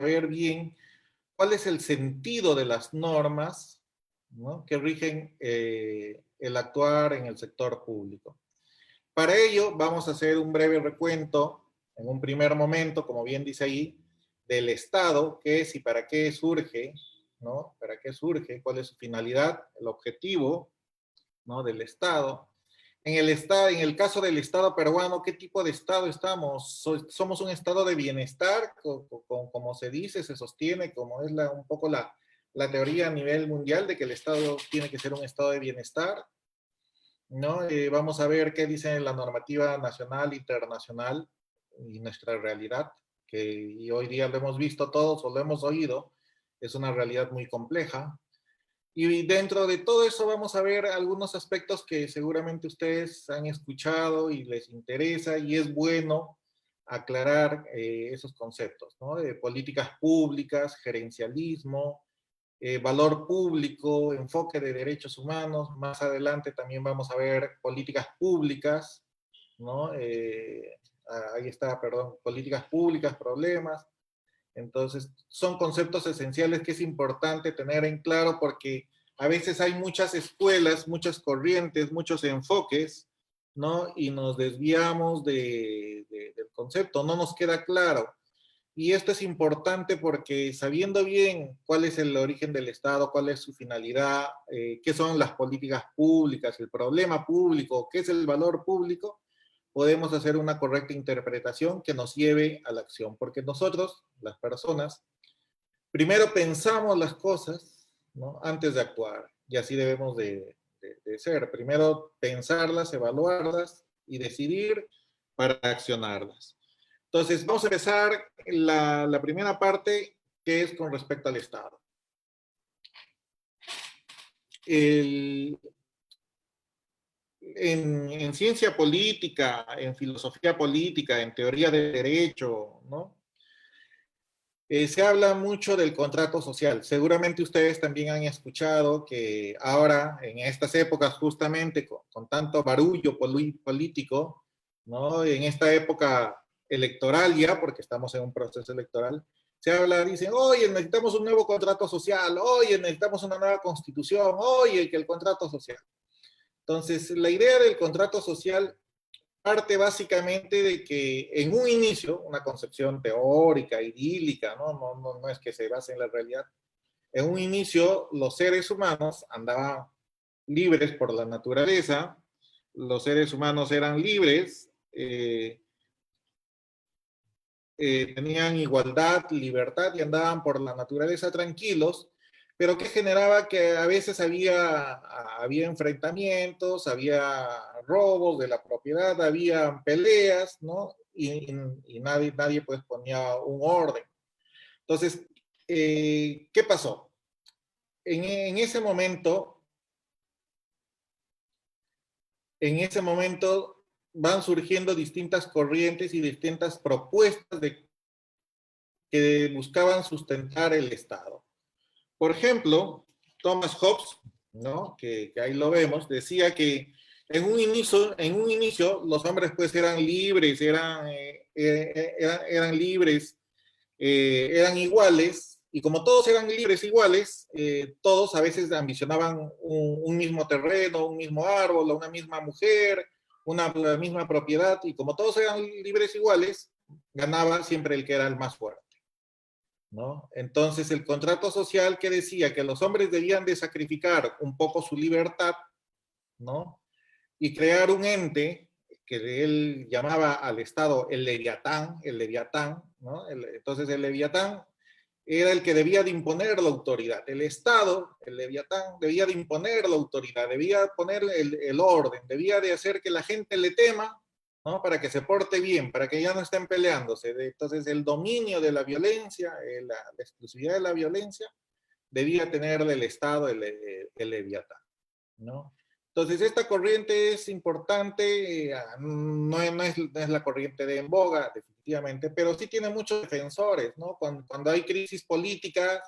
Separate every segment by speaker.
Speaker 1: saber bien cuál es el sentido de las normas, ¿no?, que rigen el actuar en el sector público. Para ello vamos a hacer un breve recuento en un primer momento, como bien dice ahí, del Estado, qué es y para qué surge, ¿no? ¿Para qué surge? ¿Cuál es su finalidad? El objetivo, ¿no?, del Estado. En el caso del Estado peruano, ¿qué tipo de Estado estamos? ¿Somos un Estado de bienestar, como se dice, se sostiene, como es un poco la teoría a nivel mundial de que el Estado tiene que ser un Estado de bienestar, ¿no? Vamos a ver qué dice la normativa nacional, internacional y nuestra realidad, que y hoy día lo hemos visto todos o lo hemos oído, es una realidad muy compleja. Y dentro de todo eso vamos a ver algunos aspectos que seguramente ustedes han escuchado y les interesa, y es bueno aclarar esos conceptos, ¿no? De políticas públicas, gerencialismo, valor público, enfoque de derechos humanos. Más adelante también vamos a ver políticas públicas, ¿no? Ahí está, perdón, políticas públicas, problemas. Entonces, son conceptos esenciales que es importante tener en claro porque a veces hay muchas escuelas, muchas corrientes, muchos enfoques, ¿no? Y nos desviamos del concepto, no nos queda claro. Y esto es importante porque sabiendo bien cuál es el origen del Estado, cuál es su finalidad, qué son las políticas públicas, el problema público, qué es el valor público, podemos hacer una correcta interpretación que nos lleve a la acción. Porque nosotros, las personas, primero pensamos las cosas, ¿no?, antes de actuar. Y así debemos de ser. Primero pensarlas, evaluarlas y decidir para accionarlas. Entonces, vamos a empezar la primera parte, que es con respecto al Estado. En ciencia política, en filosofía política, en teoría de derecho, ¿no? Se habla mucho del contrato social. Seguramente ustedes también han escuchado que ahora, en estas épocas, justamente con tanto barullo político, ¿no?, en esta época electoral ya, porque estamos en un proceso electoral, se habla, dicen, oye, necesitamos un nuevo contrato social, oye, necesitamos una nueva constitución, oye, que el contrato social. Entonces, la idea del contrato social parte básicamente de que en un inicio, una concepción teórica, idílica, no es que se base en la realidad, en un inicio los seres humanos andaban libres por la naturaleza, los seres humanos eran libres, tenían igualdad, libertad y andaban por la naturaleza tranquilos, pero que generaba que a veces había enfrentamientos, había robos de la propiedad, había peleas, ¿no? Y nadie pues ponía un orden. Entonces, ¿qué pasó? En ese momento, van surgiendo distintas corrientes y distintas propuestas que buscaban sustentar el Estado. Por ejemplo, Thomas Hobbes, ¿no?, que ahí lo vemos, decía que en un inicio los hombres pues eran libres, eran libres, eran iguales, y como todos eran libres iguales, todos a veces ambicionaban un mismo terreno, un mismo árbol, una misma mujer, la misma propiedad, y como todos eran libres iguales, ganaba siempre el que era el más fuerte, ¿no? Entonces el contrato social que decía que los hombres debían de sacrificar un poco su libertad, ¿no?, y crear un ente que él llamaba al Estado el Leviatán, ¿no? Entonces el Leviatán era el que debía de imponer la autoridad. El Estado, el Leviatán, debía de imponer la autoridad, debía poner el orden, debía de hacer que la gente le tema, ¿no?, para que se porte bien, para que ya no estén peleándose. Entonces el dominio de la violencia, la exclusividad de la violencia, debía tener del Estado el Leviatán, ¿no? Entonces, esta corriente es importante, no es la corriente de en boga, definitivamente, pero sí tiene muchos defensores, ¿no? Cuando hay crisis política,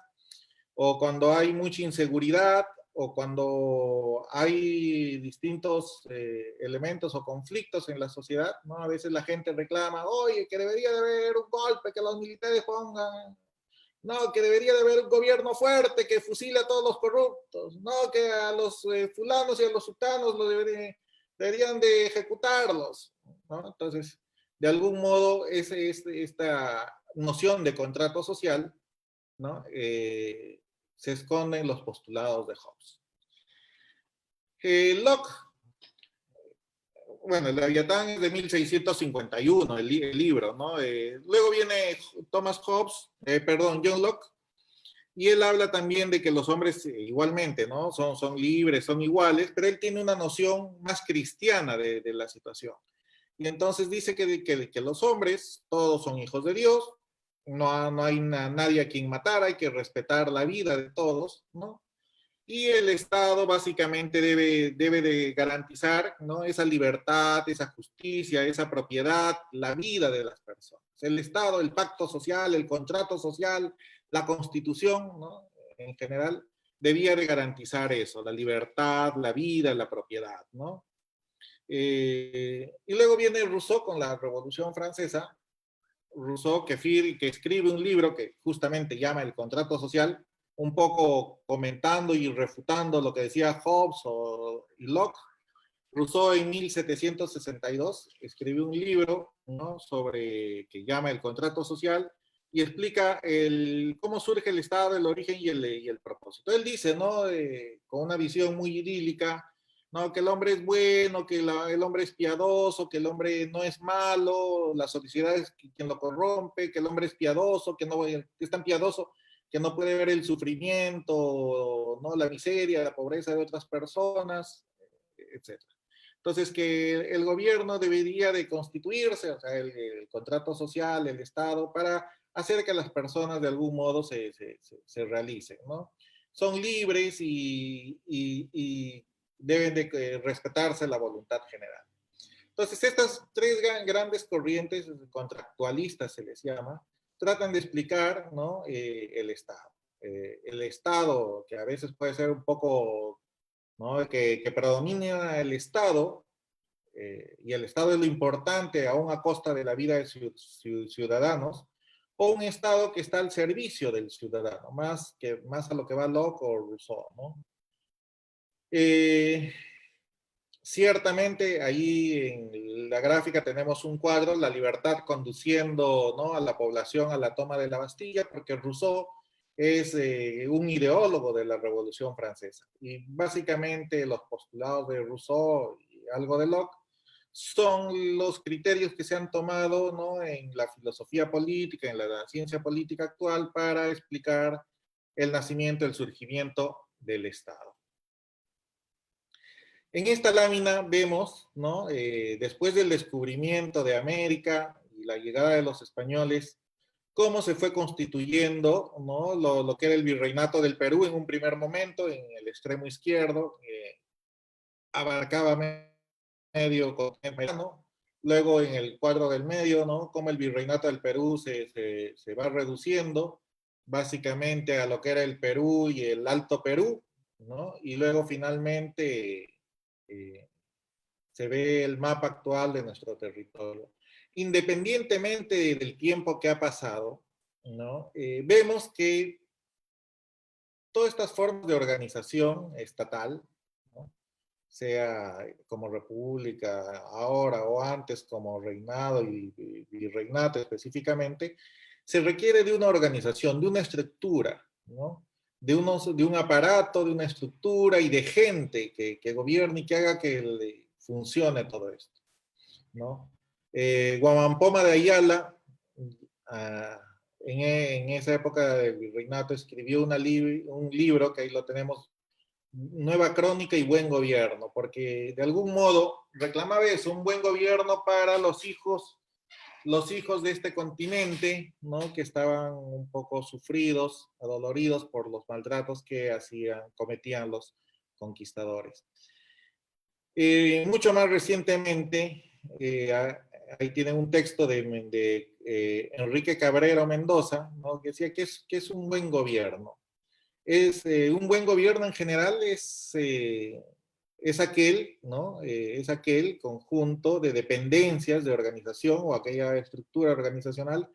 Speaker 1: o cuando hay mucha inseguridad, o cuando hay distintos elementos o conflictos en la sociedad, ¿no? A veces la gente reclama, oye, que debería de haber un golpe, que los militares pongan No, que debería de haber un gobierno fuerte que fusile a todos los corruptos. No, que a los fulanos y a los sultanos deberían de ejecutarlos, ¿no? Entonces, de algún modo, esta noción de contrato social, ¿no? Se esconde en los postulados de Hobbes. Locke, bueno, el Leviatán es de 1651, el libro, ¿no? Luego viene Thomas Hobbes, perdón, John Locke, y él habla también de que los hombres igualmente, ¿no? Son libres, son iguales, pero él tiene una noción más cristiana de la situación. Y entonces dice que los hombres, todos son hijos de Dios, no hay nadie a quien matar, hay que respetar la vida de todos, ¿no? Y el Estado básicamente debe de garantizar, ¿no? Esa libertad, esa justicia, esa propiedad, la vida de las personas. El Estado, el pacto social, el contrato social, la Constitución, ¿no? En general, debía de garantizar eso, la libertad, la vida, la propiedad, ¿no? Y luego viene Rousseau con la Revolución Francesa, Rousseau que escribe un libro que justamente llama El contrato social, un poco comentando y refutando lo que decía Hobbes y Locke. Rousseau en 1762 escribió un libro, ¿no? Sobre que llama El contrato social y explica cómo surge el Estado, el origen y el propósito. Él dice, ¿no? Con una visión muy idílica, ¿no? Que el hombre es bueno, que el hombre es piadoso, que el hombre no es malo, la sociedad es quien lo corrompe, que el hombre es piadoso, que es tan piadoso que no puede ver el sufrimiento, ¿no? La miseria, la pobreza de otras personas, etcétera. Entonces, que el gobierno debería de constituirse, o sea, el contrato social, el Estado, para hacer que las personas de algún modo se realicen, ¿no? Son libres y deben de respetarse la voluntad general. Entonces, estas tres grandes corrientes contractualistas, se les llama, tratan de explicar, ¿no? El Estado. El Estado, que a veces puede ser un poco, ¿no? Que predomina el Estado, y el Estado es lo importante, aún a costa de la vida de ciudadanos, o un Estado que está al servicio del ciudadano, más a lo que va Locke o Rousseau, ¿no? Eh, Ciertamente, ahí en la gráfica tenemos un cuadro, la libertad conduciendo, ¿no? A la población a la toma de la Bastilla, porque Rousseau es un ideólogo de la Revolución Francesa. Y básicamente los postulados de Rousseau y algo de Locke son los criterios que se han tomado, ¿no? En la filosofía política, en la ciencia política actual, para explicar el nacimiento, el surgimiento del Estado. En esta lámina vemos, ¿no? Después del descubrimiento de América y la llegada de los españoles, cómo se fue constituyendo, ¿no? Lo que era el virreinato del Perú en un primer momento, en el extremo izquierdo, abarcaba medio continente, ¿no? Luego en el cuadro del medio, ¿no? Cómo el virreinato del Perú se va reduciendo, básicamente a lo que era el Perú y el Alto Perú, ¿no? Y luego finalmente se ve el mapa actual de nuestro territorio. Independientemente del tiempo que ha pasado, ¿no? Vemos que todas estas formas de organización estatal, ¿no? Sea como república ahora o antes como reinado y virreinato específicamente, se requiere de una organización, de una estructura, ¿no? De un aparato, de una estructura y de gente que gobierne y que haga que funcione todo esto, ¿no? Guamampoma de Ayala, en esa época del virreinato, escribió un libro, que ahí lo tenemos, Nueva Crónica y Buen Gobierno, porque de algún modo reclamaba eso, un buen gobierno para los hijos de este continente, ¿no? Que estaban un poco sufridos, adoloridos por los maltratos que cometían los conquistadores. Mucho más recientemente, ahí tienen un texto de Enrique Cabrera Mendoza, ¿no? Que decía que es un buen gobierno. Un buen gobierno en general es aquel, ¿no? Es aquel conjunto de dependencias de organización o aquella estructura organizacional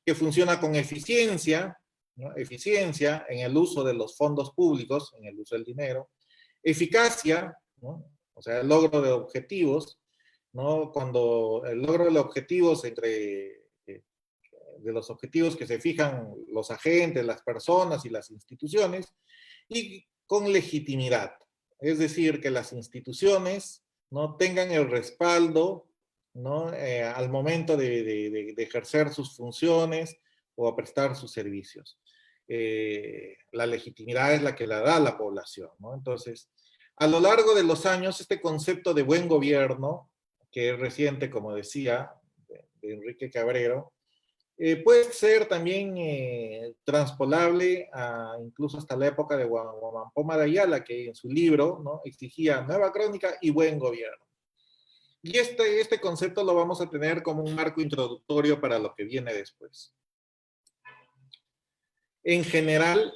Speaker 1: que funciona con eficiencia, ¿no? Eficiencia en el uso de los fondos públicos, en el uso del dinero. Eficacia, ¿no? O sea, el logro de objetivos, ¿no? Cuando el logro de objetivos de los objetivos que se fijan los agentes, las personas y las instituciones, y con legitimidad. Es decir, que las instituciones, ¿no?, tengan el respaldo, ¿no?, al momento de ejercer sus funciones o a prestar sus servicios. La legitimidad es la que la da la población, ¿no? Entonces, a lo largo de los años, este concepto de buen gobierno, que es reciente, como decía, de Enrique Cabrero, puede ser también transpolable incluso hasta la época de Huamampoma de Ayala, que en su libro, ¿no?, exigía nueva crónica y buen gobierno. Y este concepto lo vamos a tener como un marco introductorio para lo que viene después. En general,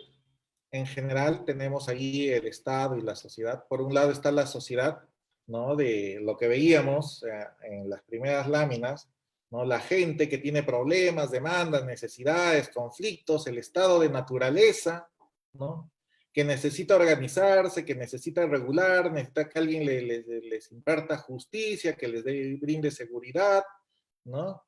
Speaker 1: tenemos ahí el Estado y la sociedad. Por un lado está la sociedad, ¿no?, de lo que veíamos en las primeras láminas, ¿no?, la gente que tiene problemas, demandas, necesidades, conflictos, el estado de naturaleza, ¿no?, que necesita organizarse, que necesita regular, necesita que alguien les imparta justicia, que les brinde seguridad, ¿no?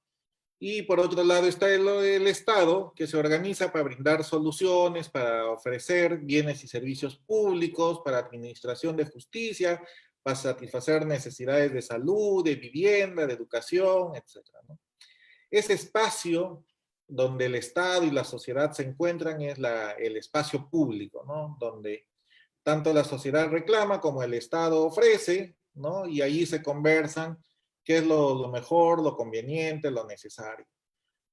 Speaker 1: Y por otro lado está el Estado, que se organiza para brindar soluciones, para ofrecer bienes y servicios públicos, para administración de justicia, para satisfacer necesidades de salud, de vivienda, de educación, etcétera, ¿no? Ese espacio donde el Estado y la sociedad se encuentran es el espacio público, ¿no? Donde tanto la sociedad reclama como el Estado ofrece, ¿no? Y ahí se conversan qué es lo mejor, lo conveniente, lo necesario.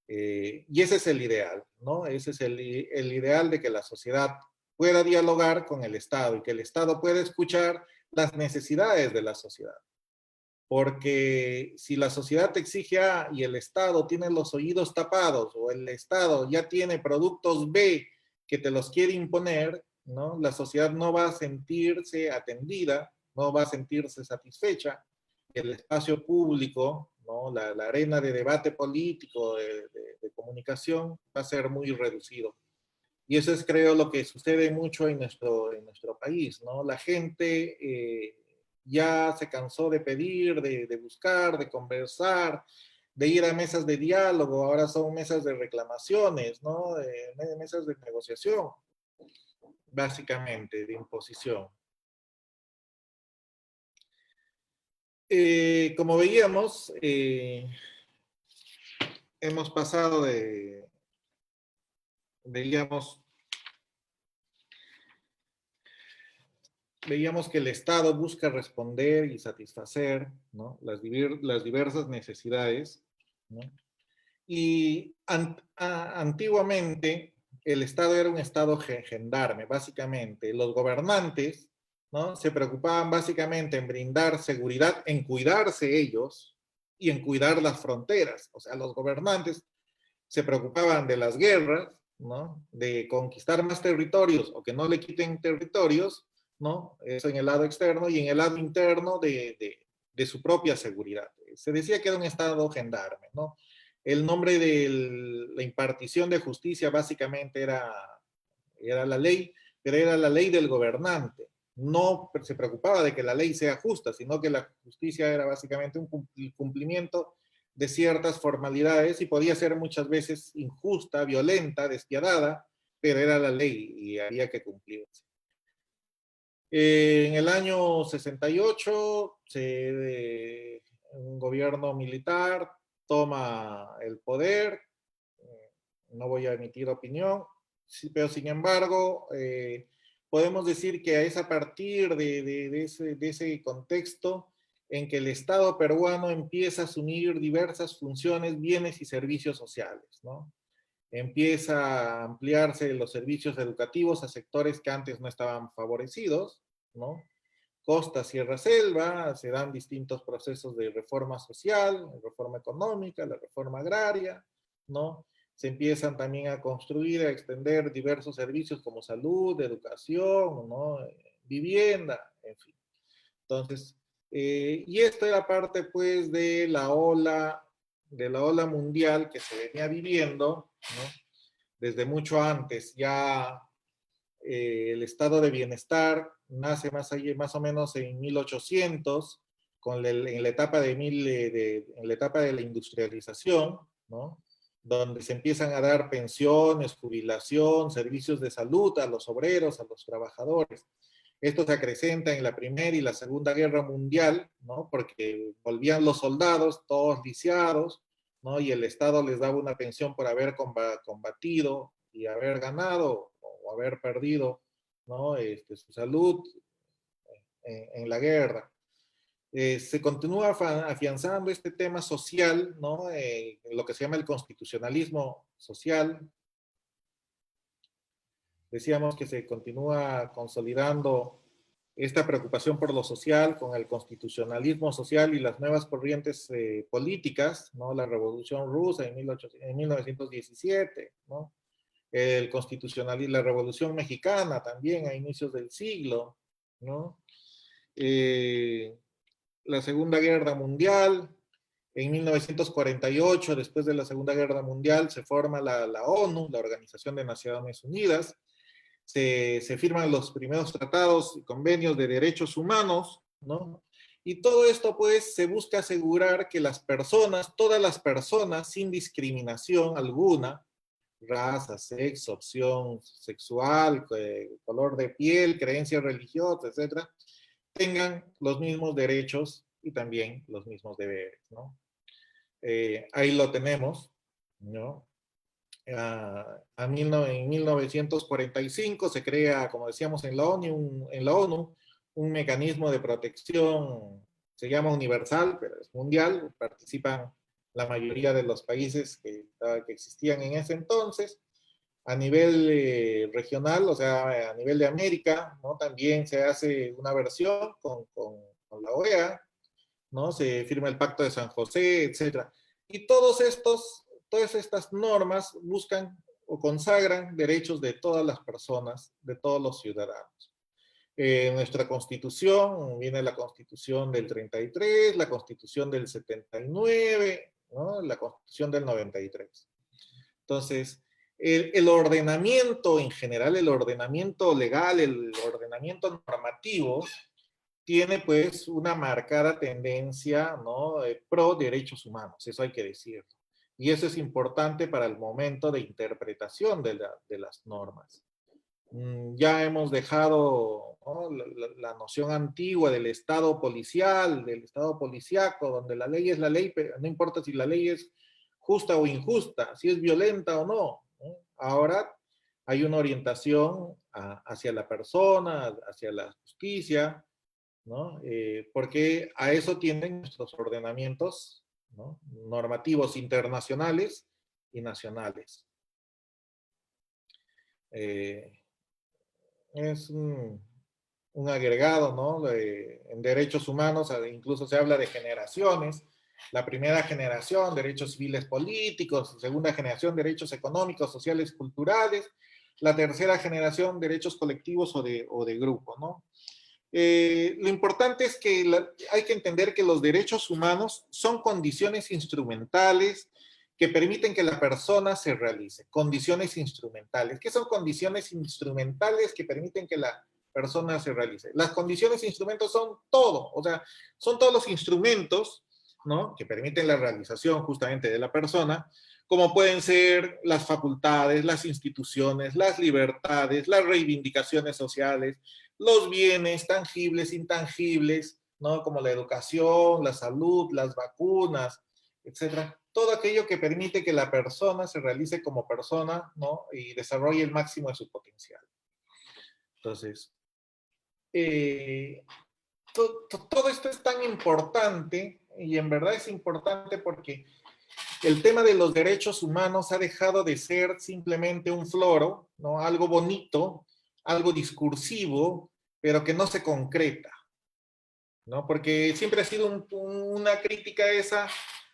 Speaker 1: Y ese es el ideal, ¿no? Ese es el ideal de que la sociedad pueda dialogar con el Estado y que el Estado pueda escuchar las necesidades de la sociedad. Porque si la sociedad te exige A y el Estado tiene los oídos tapados o el Estado ya tiene productos B que te los quiere imponer, ¿no?, la sociedad no va a sentirse atendida, no va a sentirse satisfecha. El espacio público, ¿no?, la arena de debate político, de comunicación, va a ser muy reducido. Y eso es, creo, lo que sucede mucho en nuestro país, ¿no? La gente ya se cansó de pedir, de buscar, de conversar, de ir a mesas de diálogo, ahora son mesas de reclamaciones, ¿no? Mesas de negociación, básicamente, de imposición. Como veíamos, hemos pasado veíamos que el Estado busca responder y satisfacer, ¿no?, las diversas necesidades, ¿no? Y antiguamente el Estado era un Estado gendarme, básicamente. Los gobernantes, ¿no?, se preocupaban básicamente en brindar seguridad, en cuidarse ellos y en cuidar las fronteras. O sea, los gobernantes se preocupaban de las guerras, ¿no?, de conquistar más territorios o que no le quiten territorios, ¿no? Eso en el lado externo, y en el lado interno de su propia seguridad. Se decía que era un Estado gendarme, ¿no? El nombre de la impartición de justicia básicamente era la ley, pero era la ley del gobernante. No se preocupaba de que la ley sea justa, sino que la justicia era básicamente un cumplimiento de ciertas formalidades y podía ser muchas veces injusta, violenta, despiadada, pero era la ley y había que cumplirse. En el año 68, un gobierno militar toma el poder, no voy a emitir opinión, pero sin embargo, podemos decir que es a partir de ese contexto en que el Estado peruano empieza a asumir diversas funciones, bienes y servicios sociales, ¿no? Empieza a ampliarse los servicios educativos a sectores que antes no estaban favorecidos, ¿no? Costa, Sierra, Selva, se dan distintos procesos de reforma social, reforma económica, la reforma agraria, ¿no? Se empiezan también a construir, a extender diversos servicios como salud, educación, ¿no?, vivienda, en fin. Entonces, y esto era parte pues de la ola mundial que se venía viviendo, ¿no?, desde mucho antes. Ya el estado de bienestar nace más o menos en 1800, en la etapa en la etapa de la industrialización, ¿no? Donde se empiezan a dar pensiones, jubilación, servicios de salud a los obreros, a los trabajadores. Esto se acrecenta en la Primera y la Segunda Guerra Mundial, ¿no? Porque volvían los soldados, todos lisiados, ¿no? Y el Estado les daba una pensión por haber combatido y haber ganado o haber perdido, ¿no? Su salud en la guerra. Se continúa afianzando este tema social, ¿no? Lo que se llama el constitucionalismo social. Decíamos que se continúa consolidando esta preocupación por lo social con el constitucionalismo social y las nuevas corrientes políticas, ¿no? La Revolución Rusa en 1917, ¿no? El constitucionalismo, la Revolución Mexicana también a inicios del siglo, ¿no? La Segunda Guerra Mundial, en 1948, después de la Segunda Guerra Mundial, se forma la ONU, la Organización de Naciones Unidas, se firman los primeros tratados y convenios de derechos humanos, ¿no? Y todo esto, pues, se busca asegurar que las personas, todas las personas, sin discriminación alguna, raza, sexo, opción sexual, color de piel, creencias religiosas, etcétera, tengan los mismos derechos y también los mismos deberes, ¿no? Ahí lo tenemos, ¿no? En 1945 se crea, como decíamos en la ONU, un mecanismo de protección, se llama universal, pero es mundial, participan la mayoría de los países que existían en ese entonces. A nivel regional, o sea, a nivel de América, ¿no? También se hace una versión con la OEA, ¿no? Se firma el Pacto de San José, etcétera. Y todas estas normas buscan o consagran derechos de todas las personas, de todos los ciudadanos. Nuestra constitución, viene la constitución del 33, la constitución del 79, ¿no? La constitución del 93. Entonces, el ordenamiento en general, el ordenamiento legal, el ordenamiento normativo, tiene pues una marcada tendencia, ¿no? Pro derechos humanos, eso hay que decirlo. Y eso es importante para el momento de interpretación de las normas. Ya hemos dejado, ¿no? La noción antigua del Estado policial, del Estado policíaco, donde la ley es la ley, pero no importa si la ley es justa o injusta, si es violenta o no, ¿no? Ahora hay una orientación hacia la persona, hacia la justicia, ¿no? Porque a eso tienden nuestros ordenamientos, ¿no? Normativos internacionales y nacionales. Eh, es un agregado, ¿no? En derechos humanos incluso se habla de generaciones. La primera generación, derechos civiles políticos; segunda generación, derechos económicos, sociales, culturales; la tercera generación, derechos colectivos o de grupo, ¿no? Lo importante es que hay que entender que los derechos humanos son condiciones instrumentales que permiten que la persona se realice. Condiciones instrumentales. ¿Qué son condiciones instrumentales que permiten que la persona se realice? Las condiciones e instrumentos son todo, o sea, son todos los instrumentos, ¿no? Que permiten la realización justamente de la persona, como pueden ser las facultades, las instituciones, las libertades, las reivindicaciones sociales, los bienes tangibles, intangibles, ¿no? Como la educación, la salud, las vacunas, etcétera. Todo aquello que permite que la persona se realice como persona, ¿no? Y desarrolle el máximo de su potencial. Entonces, todo esto es tan importante, y en verdad es importante porque el tema de los derechos humanos ha dejado de ser simplemente un floro, ¿no? Algo bonito, algo discursivo, pero que no se concreta, ¿no? Porque siempre ha sido una crítica esa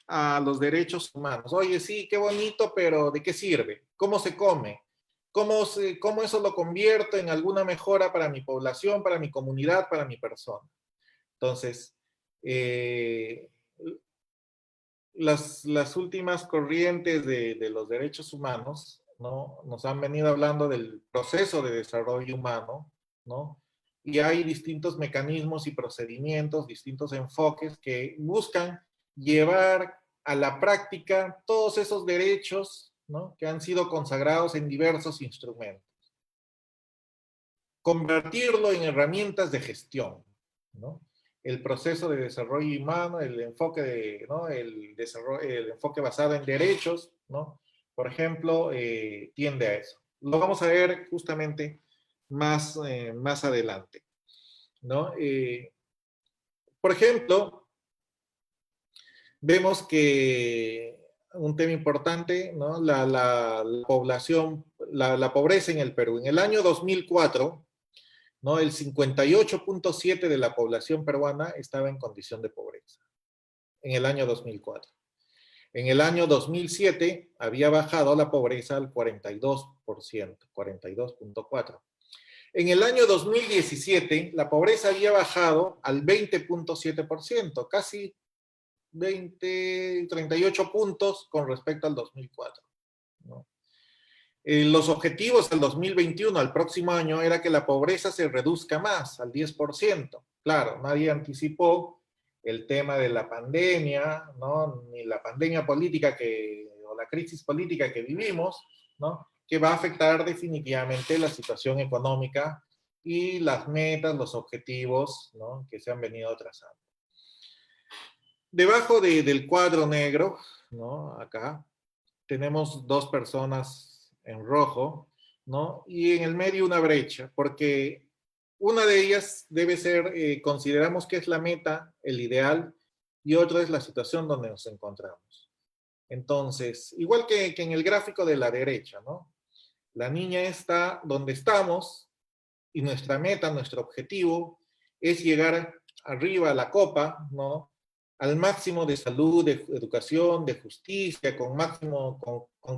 Speaker 1: a los derechos humanos. Oye, sí, qué bonito, pero ¿de qué sirve? ¿Cómo se come? ¿Cómo eso lo convierto en alguna mejora para mi población, para mi comunidad, para mi persona? Entonces, las últimas corrientes de los derechos humanos, ¿no? Nos han venido hablando del proceso de desarrollo humano, ¿no? Y hay distintos mecanismos y procedimientos, distintos enfoques que buscan llevar a la práctica todos esos derechos, ¿no? Que han sido consagrados en diversos instrumentos. Convertirlo en herramientas de gestión, ¿no? El proceso de desarrollo humano, el enfoque, ¿no? El enfoque basado en derechos, ¿no? Por ejemplo, tiende a eso. Lo vamos a ver justamente más adelante, ¿no? Por ejemplo, vemos que un tema importante, ¿no? La población, la pobreza en el Perú. En el año 2004, ¿no? El 58.7% de la población peruana estaba en condición de pobreza, en el año 2004. En el año 2007 había bajado la pobreza al 42%, 42.4%. En el año 2017 la pobreza había bajado al 20.7%, casi 38 puntos con respecto al 2004, ¿no? Los objetivos al 2021, al próximo año, era que la pobreza se reduzca más, al 10%. Claro, nadie anticipó el tema de la pandemia, ¿no? Ni la pandemia política o la crisis política que vivimos, ¿no? Que va a afectar definitivamente la situación económica y las metas, los objetivos, ¿no? Que se han venido trazando. Debajo del cuadro negro, ¿no? Acá, tenemos dos personas en rojo, ¿no? Y en el medio una brecha, porque una de ellas debe ser, consideramos que es la meta, el ideal, y otra es la situación donde nos encontramos. Entonces, igual que en el gráfico de la derecha, ¿no? La niña está donde estamos y nuestra meta, nuestro objetivo es llegar arriba a la copa, ¿no? Al máximo de salud, de educación, de justicia, con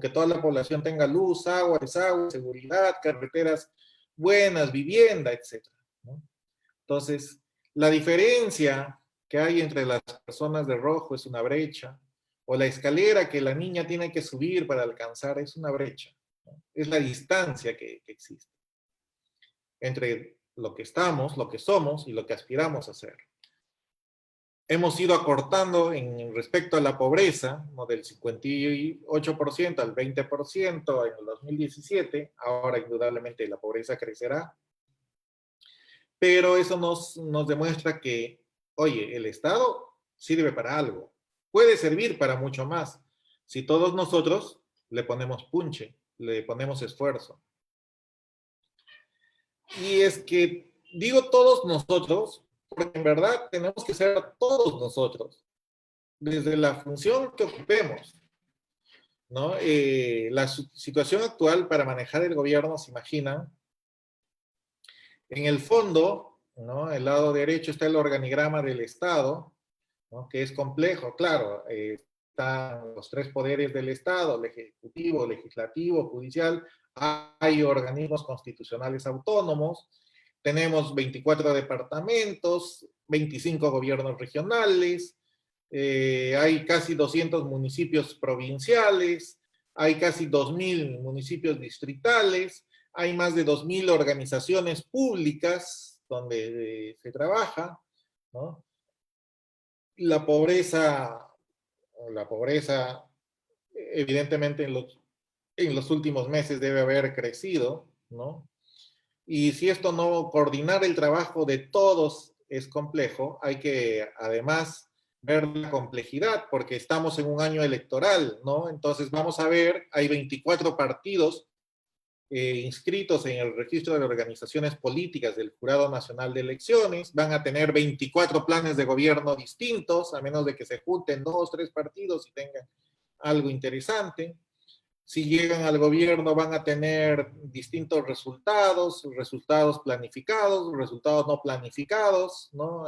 Speaker 1: que toda la población tenga luz, agua, desagüe, seguridad, carreteras buenas, vivienda, etc., ¿no? Entonces, la diferencia que hay entre las personas de rojo es una brecha, o la escalera que la niña tiene que subir para alcanzar es una brecha, ¿no? Es la distancia que existe entre lo que estamos, lo que somos y lo que aspiramos a ser. Hemos ido acortando en respecto a la pobreza, ¿no? Del 58% al 20% en el 2017, ahora indudablemente la pobreza crecerá, pero eso nos demuestra que, oye, el Estado sirve para algo, puede servir para mucho más, si todos nosotros le ponemos punche, le ponemos esfuerzo. Y es que digo todos nosotros, porque en verdad tenemos que ser todos nosotros, desde la función que ocupemos, ¿no? La situación actual para manejar el gobierno, se imaginan, en el fondo, ¿no? El lado derecho está el organigrama del Estado, ¿no? Que es complejo, claro, están los tres poderes del Estado, el ejecutivo, legislativo, judicial, hay organismos constitucionales autónomos, tenemos 24 departamentos, 25 gobiernos regionales, hay casi 200 municipios provinciales, hay casi 2.000 municipios distritales, hay más de 2.000 organizaciones públicas donde se trabaja, ¿no? La pobreza, evidentemente en los últimos meses debe haber crecido, ¿no? Y si esto no, coordinar el trabajo de todos es complejo, hay que además ver la complejidad, porque estamos en un año electoral, ¿no? Entonces vamos a ver, hay 24 partidos inscritos en el registro de organizaciones políticas del Jurado Nacional de Elecciones, van a tener 24 planes de gobierno distintos, a menos de que se junten 2, 3 partidos y tengan algo interesante. Si llegan al gobierno van a tener distintos resultados, resultados planificados, resultados no planificados, ¿no?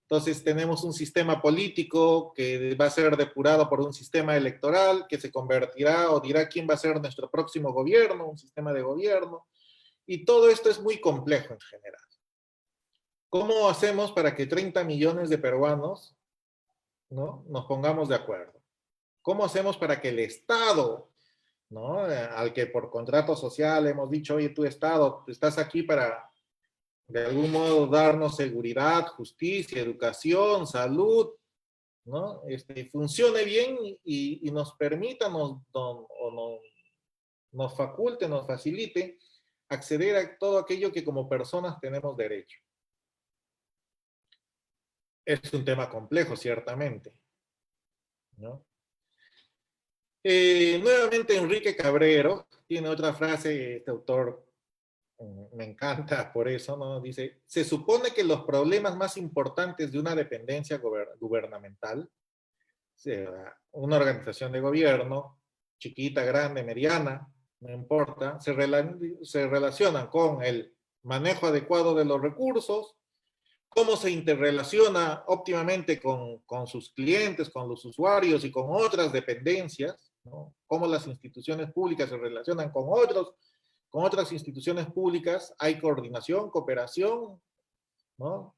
Speaker 1: Entonces tenemos un sistema político que va a ser depurado por un sistema electoral que se convertirá o dirá quién va a ser nuestro próximo gobierno, un sistema de gobierno. Y todo esto es muy complejo en general. ¿Cómo hacemos para que 30 millones de peruanos, ¿no? Nos pongamos de acuerdo? ¿Cómo hacemos para que el Estado ¿no? Al que por contrato social hemos dicho, oye, tú Estado, estás aquí para de algún modo darnos seguridad, justicia, educación, salud, ¿no? Funcione bien y nos permita, nos faculte, nos facilite acceder a todo aquello que como personas tenemos derecho. Es un tema complejo, ciertamente, ¿no? Nuevamente Enrique Cabrero tiene otra frase, este autor me encanta por eso, ¿no? Dice, se supone que los problemas más importantes de una dependencia gubernamental, sea una organización de gobierno, chiquita, grande, mediana, no importa, se relacionan con el manejo adecuado de los recursos, cómo se interrelaciona óptimamente con sus clientes, con los usuarios y con otras dependencias, ¿no? Cómo las instituciones públicas se relacionan con otras instituciones públicas, hay coordinación, cooperación, ¿no?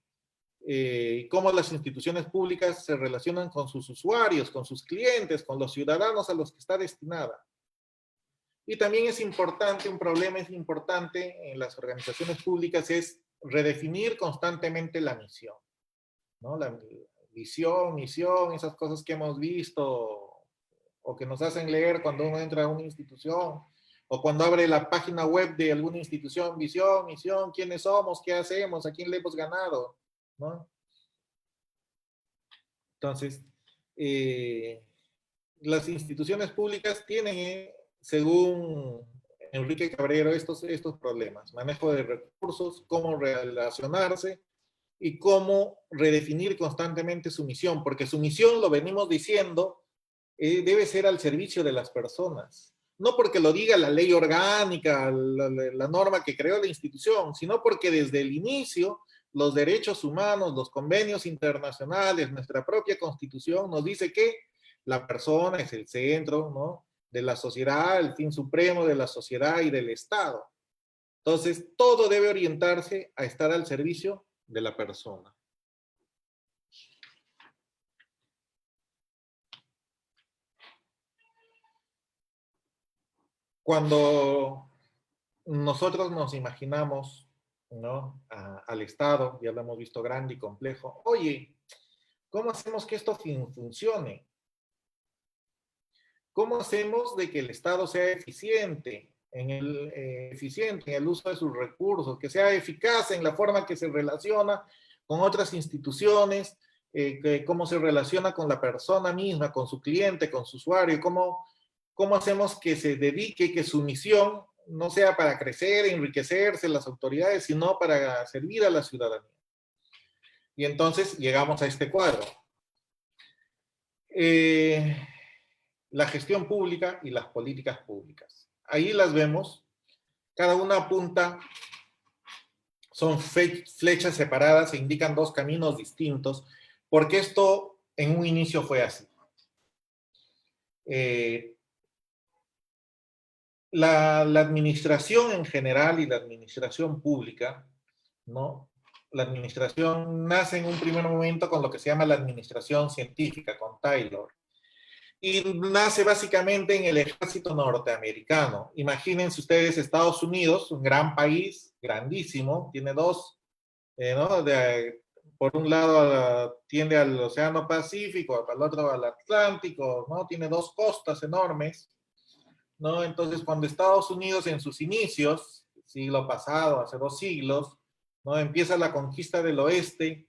Speaker 1: Cómo las instituciones públicas se relacionan con sus usuarios, con sus clientes, con los ciudadanos a los que está destinada. Y también es importante, un problema es importante en las organizaciones públicas es redefinir constantemente la misión, ¿no? La visión, misión, esas cosas que hemos visto o que nos hacen leer cuando uno entra a una institución o cuando abre la página web de alguna institución, visión, misión, quiénes somos, qué hacemos, a quién le hemos ganado, ¿no? Entonces, eh, las instituciones públicas tienen, según Enrique Cabrero, estos problemas, manejo de recursos, cómo relacionarse y cómo redefinir constantemente su misión, porque su misión, lo venimos diciendo, debe ser al servicio de las personas. No porque lo diga la ley orgánica, la norma que creó la institución, sino porque desde el inicio los derechos humanos, los convenios internacionales, nuestra propia constitución nos dice que la persona es el centro, ¿no?, de la sociedad, el fin supremo de la sociedad y del Estado. Entonces, todo debe orientarse a estar al servicio de la persona. Cuando nosotros nos imaginamos, ¿no?, al Estado, ya lo hemos visto grande y complejo, oye, ¿cómo hacemos que esto funcione? ¿Cómo hacemos de que el Estado sea eficiente en el uso de sus recursos, que sea eficaz en la forma que se relaciona con otras instituciones, cómo se relaciona con la persona misma, con su cliente, con su usuario, cómo hacemos que se dedique, que su misión no sea para crecer, enriquecerse las autoridades, sino para servir a la ciudadanía? Y entonces llegamos a este cuadro. La gestión pública y las políticas públicas. Ahí las vemos, cada una apunta, son flechas separadas e indican dos caminos distintos, porque esto en un inicio fue así. La administración en general y la administración pública, ¿no? La administración nace en un primer momento con lo que se llama la administración científica, con Taylor. Y nace básicamente en el ejército norteamericano. Imagínense ustedes Estados Unidos, un gran país, grandísimo, tiene dos, ¿no? Por un lado tiende al Océano Pacífico, para el otro al Atlántico, ¿no? Tiene dos costas enormes, ¿no? Entonces, cuando Estados Unidos en sus inicios, siglo pasado, hace 2 siglos, ¿no?, empieza la conquista del oeste,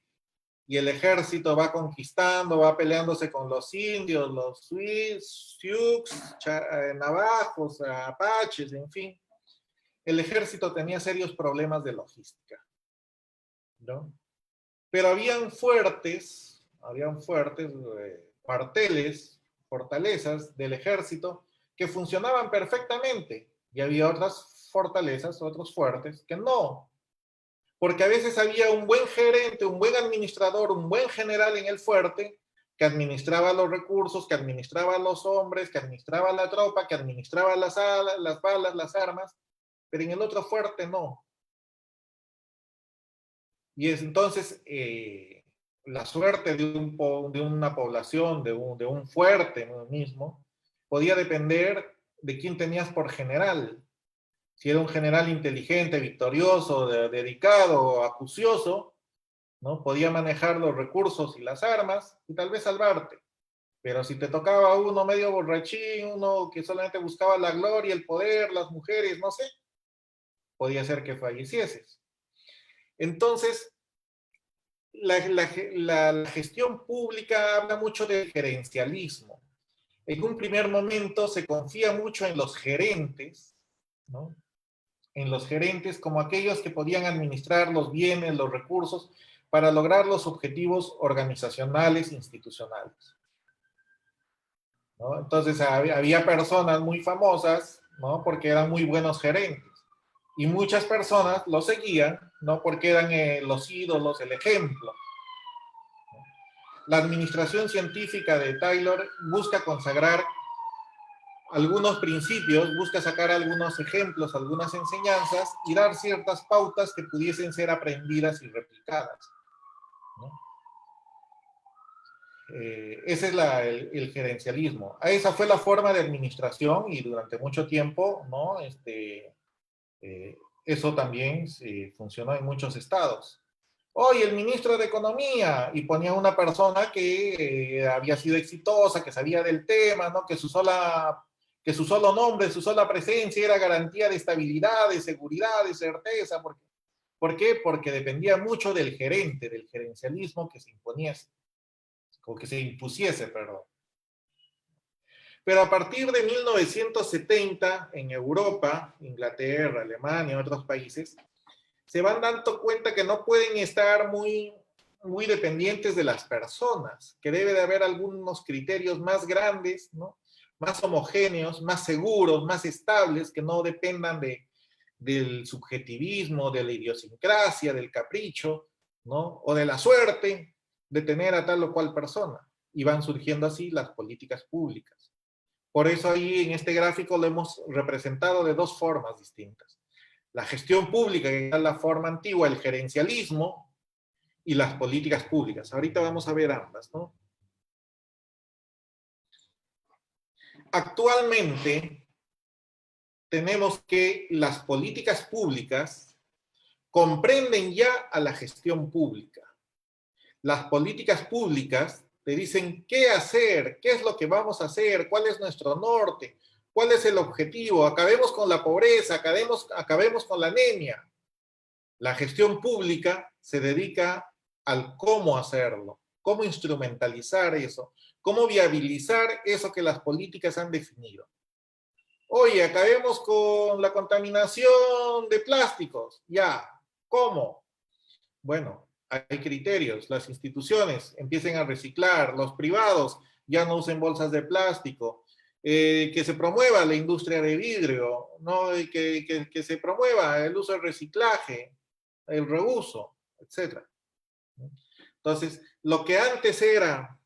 Speaker 1: y el ejército va conquistando, va peleándose con los indios, los Sioux, navajos, apaches, en fin. El ejército tenía serios problemas de logística, ¿no? Pero habían fuertes cuarteles, fortalezas del ejército que funcionaban perfectamente, y había otras fortalezas, otros fuertes, que no. Porque a veces había un buen gerente, un buen administrador, un buen general en el fuerte que administraba los recursos, que administraba los hombres, que administraba la tropa, que administraba las balas, las armas, pero en el otro fuerte no. Y es entonces la suerte de una población, de un fuerte mismo, podía depender de quién tenías por general. Si era un general inteligente, victorioso, dedicado, acucioso, ¿no? Podía manejar los recursos y las armas y tal vez salvarte. Pero si te tocaba uno medio borrachín, uno que solamente buscaba la gloria, el poder, las mujeres, no sé, podía ser que fallecieses. Entonces, la gestión pública habla mucho del gerencialismo. En un primer momento se confía mucho en los gerentes, ¿no? En los gerentes como aquellos que podían administrar los bienes, los recursos, para lograr los objetivos organizacionales e institucionales, ¿no? Entonces había personas muy famosas, ¿no? Porque eran muy buenos gerentes. Y muchas personas lo seguían, ¿no? Porque eran los ídolos, el ejemplo. La administración científica de Taylor busca consagrar algunos principios, busca sacar algunos ejemplos, algunas enseñanzas y dar ciertas pautas que pudiesen ser aprendidas y replicadas, ¿no? Ese es el gerencialismo. Esa fue la forma de administración y durante mucho tiempo, ¿no? Eso también funcionó en muchos estados. Hoy el ministro de Economía, y ponía una persona que había sido exitosa, que sabía del tema, ¿no? Que su solo nombre, su sola presencia era garantía de estabilidad, de seguridad, de certeza. ¿Por qué? Porque dependía mucho del gerente, del gerencialismo que se imponiese, o que se impusiese, perdón. Pero a partir de 1970, en Europa, Inglaterra, Alemania, otros países, se van dando cuenta que no pueden estar muy dependientes de las personas, que debe de haber algunos criterios más grandes, ¿no? Más homogéneos, más seguros, más estables, que no dependan del subjetivismo, de la idiosincrasia, del capricho, ¿no? O de la suerte de tener a tal o cual persona. Y van surgiendo así las políticas públicas. Por eso ahí en este gráfico lo hemos representado de dos formas distintas. La gestión pública, que es la forma antigua, el gerencialismo, y las políticas públicas. Ahorita vamos a ver ambas, ¿no? Actualmente tenemos que las políticas públicas comprenden ya a la gestión pública. Las políticas públicas te dicen qué hacer, qué es lo que vamos a hacer, cuál es nuestro norte, cuál es el objetivo, acabemos con la pobreza, acabemos con la anemia. La gestión pública se dedica al cómo hacerlo, cómo instrumentalizar eso, cómo viabilizar eso que las políticas han definido. Oye, acabemos con la contaminación de plásticos. Ya, ¿cómo? Bueno, hay criterios. Las instituciones empiecen a reciclar, los privados ya no usen bolsas de plástico, que se promueva la industria de vidrio, ¿no? Que se promueva el uso del reciclaje, el reuso, etc. Entonces, lo que antes era,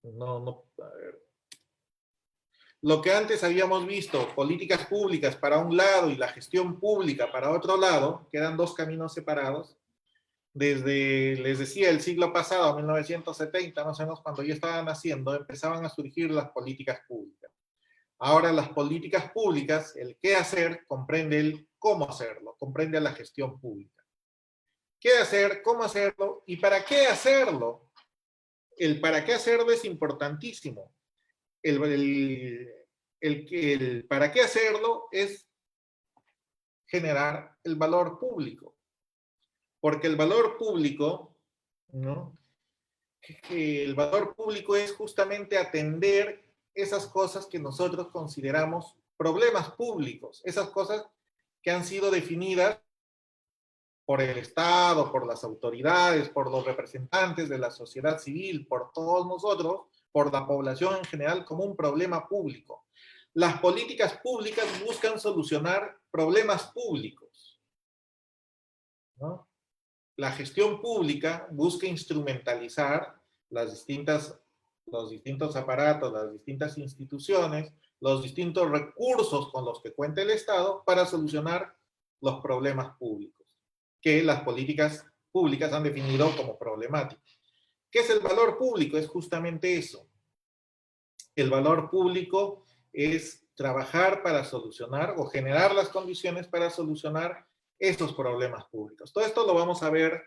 Speaker 1: a ver, lo que antes habíamos visto, políticas públicas para un lado y la gestión pública para otro lado, quedan dos caminos separados. Desde, les decía, el siglo pasado, 1970, más o menos cuando yo estaba naciendo, empezaban a surgir las políticas públicas. Ahora las políticas públicas, el qué hacer, comprende el cómo hacerlo, comprende la gestión pública. ¿Qué hacer? ¿Cómo hacerlo? ¿Y para qué hacerlo? El para qué hacerlo es importantísimo. El para qué hacerlo es generar el valor público. Porque el valor público, ¿no? El valor público es justamente atender esas cosas que nosotros consideramos problemas públicos, esas cosas que han sido definidas por el Estado, por las autoridades, por los representantes de la sociedad civil, por todos nosotros, por la población en general, como un problema público. Las políticas públicas buscan solucionar problemas públicos, ¿no? La gestión pública busca instrumentalizar los distintos aparatos, las distintas instituciones, los distintos recursos con los que cuenta el Estado para solucionar los problemas públicos que las políticas públicas han definido como problemáticos. ¿Qué es el valor público? Es justamente eso. El valor público es trabajar para solucionar o generar las condiciones para solucionar estos problemas públicos. Todo esto lo vamos a ver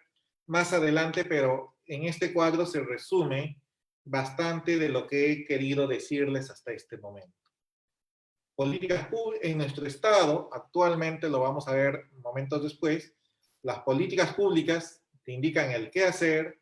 Speaker 1: más adelante, pero en este cuadro se resume bastante de lo que he querido decirles hasta este momento. Políticas públicas en nuestro Estado, actualmente lo vamos a ver momentos después, las políticas públicas te indican el qué hacer,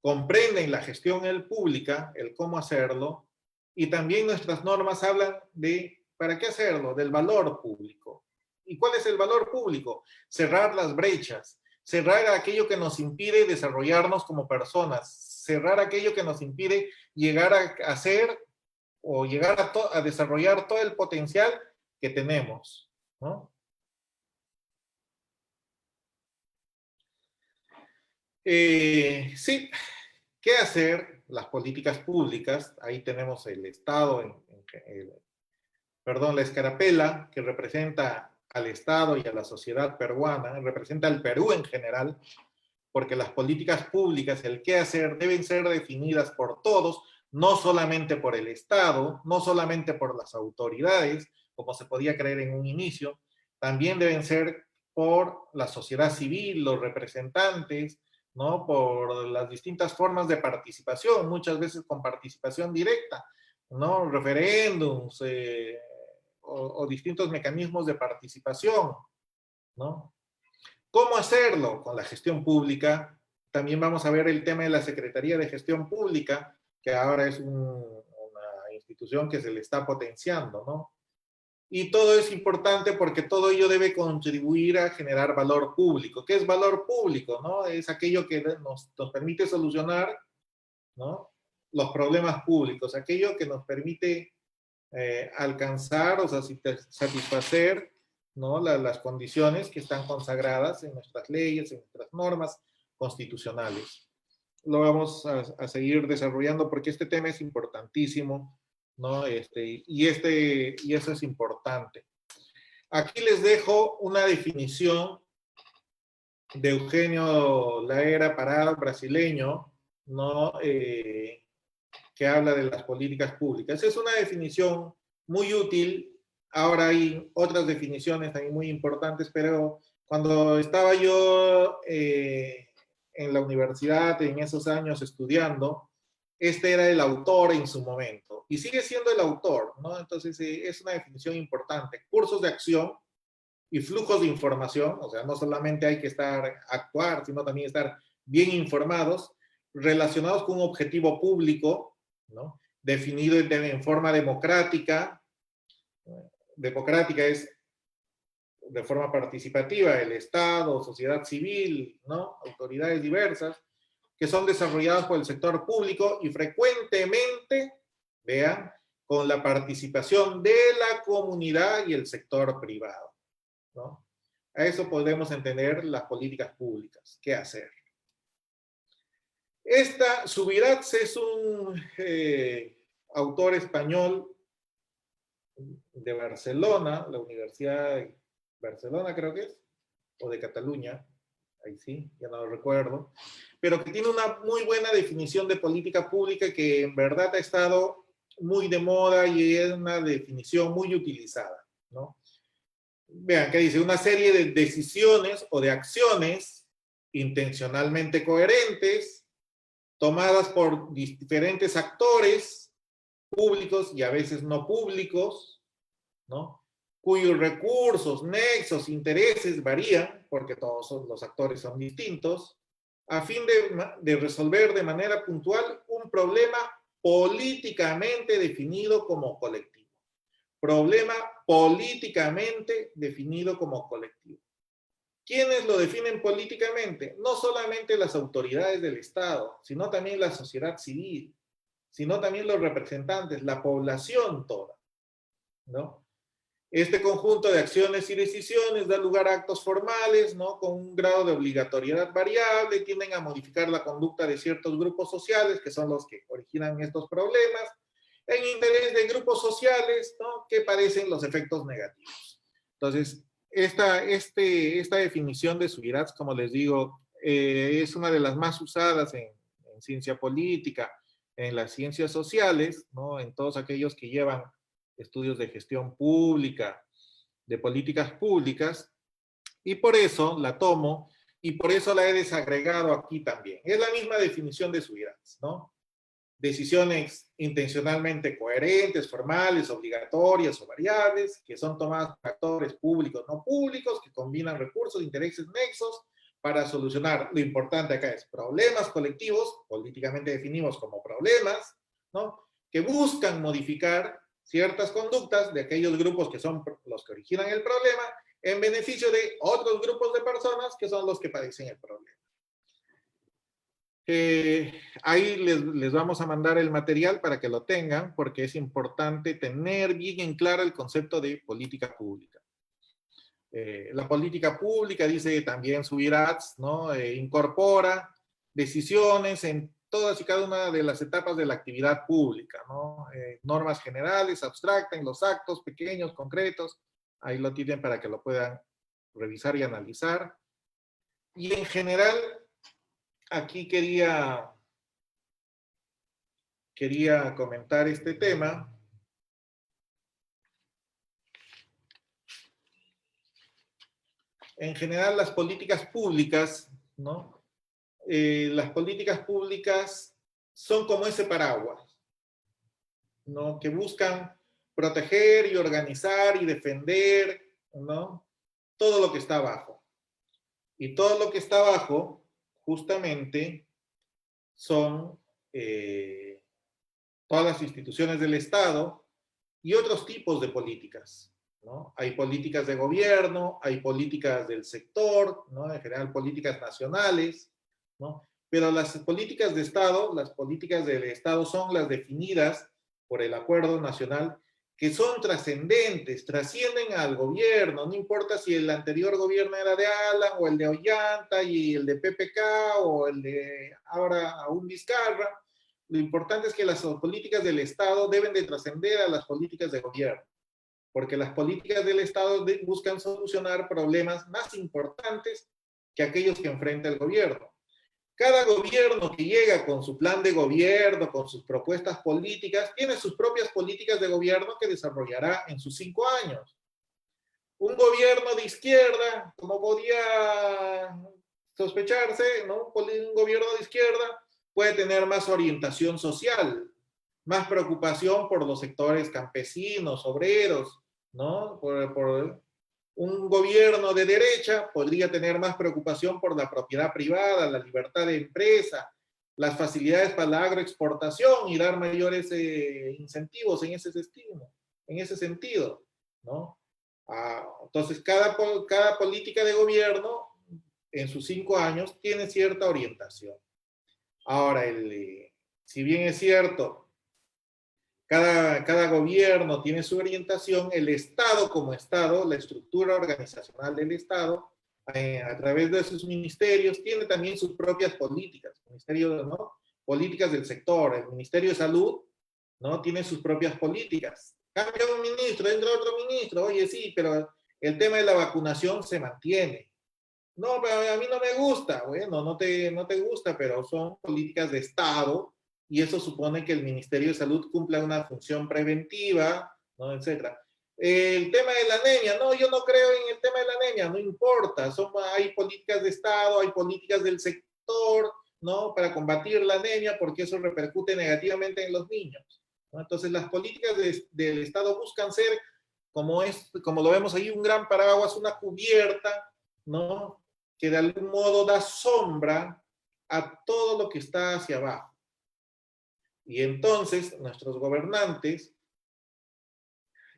Speaker 1: comprenden la gestión pública, el cómo hacerlo, y también nuestras normas hablan de para qué hacerlo, del valor público. ¿Y cuál es el valor público? Cerrar las brechas, cerrar aquello que nos impide desarrollarnos como personas, cerrar aquello que nos impide llegar a hacer o llegar a desarrollar todo el potencial que tenemos, ¿no? Sí, ¿qué hacer? Las políticas públicas, ahí tenemos el Estado, perdón, la escarapela que representa al Estado y a la sociedad peruana, representa al Perú en general, porque las políticas públicas, el qué hacer, deben ser definidas por todos, no solamente por el Estado, no solamente por las autoridades, como se podía creer en un inicio, también deben ser por la sociedad civil, los representantes, ¿no? Por las distintas formas de participación, muchas veces con participación directa, ¿no? Referéndums o distintos mecanismos de participación, ¿no? ¿Cómo hacerlo? Con la gestión pública. También vamos a ver el tema de la Secretaría de Gestión Pública, que ahora es una institución que se le está potenciando, ¿no? Y todo es importante porque todo ello debe contribuir a generar valor público. ¿Qué es valor público? ¿No? Es aquello que nos permite solucionar, ¿no? Los problemas públicos, aquello que nos permite alcanzar o satisfacer, ¿no? Las condiciones que están consagradas en nuestras leyes, en nuestras normas constitucionales. Lo vamos a seguir desarrollando porque este tema es importantísimo, ¿no? Y eso es importante. Aquí les dejo una definición de Eugenio Laera Parada, brasileño, ¿no? Que habla de las políticas públicas. Es una definición muy útil. Ahora hay otras definiciones también muy importantes, pero cuando estaba yo en la universidad, en esos años estudiando, este era el autor en su momento y sigue siendo el autor, ¿no? Entonces es una definición importante. Cursos de acción y flujos de información, o sea, no solamente hay que actuar, sino también estar bien informados, relacionados con un objetivo público, ¿no? Definido en forma democrática. Democrática es de forma participativa, el Estado, sociedad civil, ¿no? Autoridades diversas, que son desarrolladas por el sector público y frecuentemente, vean, con la participación de la comunidad y el sector privado, ¿no? A eso podemos entender las políticas públicas. ¿Qué hacer? Subirats es un autor español de Barcelona, la Universidad de Barcelona creo que es, o de Cataluña, ahí sí, ya no lo recuerdo, pero que tiene una muy buena definición de política pública que en verdad ha estado muy de moda y es una definición muy utilizada, ¿no? Vean que dice una serie de decisiones o de acciones intencionalmente coherentes tomadas por diferentes actores públicos y a veces no públicos, ¿no? Cuyos recursos, nexos, intereses varían, porque todos los actores son distintos, a fin de resolver de manera puntual un problema políticamente definido como colectivo. Problema políticamente definido como colectivo. ¿Quiénes lo definen políticamente? No solamente las autoridades del Estado, sino también la sociedad civil, sino también los representantes, la población toda, ¿no? Este conjunto de acciones y decisiones da lugar a actos formales, ¿no? Con un grado de obligatoriedad variable, tienden a modificar la conducta de ciertos grupos sociales, que son los que originan estos problemas, en interés de grupos sociales, ¿no? Que padecen los efectos negativos. Entonces, esta definición de Subirats, como les digo, es una de las más usadas en ciencia política, en las ciencias sociales, ¿no? En todos aquellos que llevan estudios de gestión pública, de políticas públicas, y por eso la tomo y por eso la he desagregado aquí también. Es la misma definición de SUIRATS, ¿no? Decisiones intencionalmente coherentes, formales, obligatorias o variables, que son tomadas por actores públicos no públicos, que combinan recursos, intereses, nexos, para solucionar, lo importante acá es problemas colectivos, políticamente definimos como problemas, ¿no? Que buscan modificar ciertas conductas de aquellos grupos que son los que originan el problema en beneficio de otros grupos de personas que son los que padecen el problema. Ahí les vamos a mandar el material para que lo tengan, porque es importante tener bien en claro el concepto de política pública. La política pública, dice también SUIRATS, ¿no? Incorpora decisiones en todas y cada una de las etapas de la actividad pública, ¿no? Normas generales, abstractas, en los actos pequeños, concretos, ahí lo tienen para que lo puedan revisar y analizar. Y en general, aquí quería comentar este tema. En general, las políticas públicas, ¿no? Las políticas públicas son como ese paraguas, ¿no? Que buscan proteger y organizar y defender, ¿no? Todo lo que está abajo. Y todo lo que está abajo, justamente, son todas las instituciones del Estado y otros tipos de políticas, ¿no? Hay políticas de gobierno, hay políticas del sector, ¿no? En general políticas nacionales, ¿no? Pero las políticas de Estado, las políticas del Estado son las definidas por el Acuerdo Nacional, que son trascendentes, trascienden al gobierno, no importa si el anterior gobierno era de Alan o el de Ollanta y el de PPK o el de ahora aún Vizcarra. Lo importante es que las políticas del Estado deben de trascender a las políticas de gobierno, porque las políticas del Estado buscan solucionar problemas más importantes que aquellos que enfrenta el gobierno. Cada gobierno que llega con su plan de gobierno, con sus propuestas políticas, tiene sus propias políticas de gobierno que desarrollará en sus 5 años. Un gobierno de izquierda, como podía sospecharse, ¿no? Un gobierno de izquierda puede tener más orientación social, más preocupación por los sectores campesinos, obreros, ¿no? Por un gobierno de derecha podría tener más preocupación por la propiedad privada, la libertad de empresa, las facilidades para la agroexportación y dar mayores incentivos en ese sentido, ¿no? Entonces, cada política de gobierno en sus 5 años tiene cierta orientación. Ahora, si bien es cierto, cada gobierno tiene su orientación, el Estado como Estado, la estructura organizacional del Estado, a través de sus ministerios, tiene también sus propias políticas, ¿no? Políticas del sector, el Ministerio de Salud, ¿no? Tiene sus propias políticas. Cambia un ministro, entra otro ministro, oye, sí, pero el tema de la vacunación se mantiene. No, pero a mí no me gusta, bueno, no te gusta, pero son políticas de Estado, y eso supone que el Ministerio de Salud cumpla una función preventiva, ¿no? Etcétera. El tema de la anemia, no, yo no creo en el tema de la anemia, no importa, hay políticas de Estado, hay políticas del sector, ¿no? Para combatir la anemia, porque eso repercute negativamente en los niños, ¿no? Entonces, las políticas del Estado buscan ser, como lo vemos ahí, un gran paraguas, una cubierta, ¿no? Que de algún modo da sombra a todo lo que está hacia abajo. Y entonces nuestros gobernantes,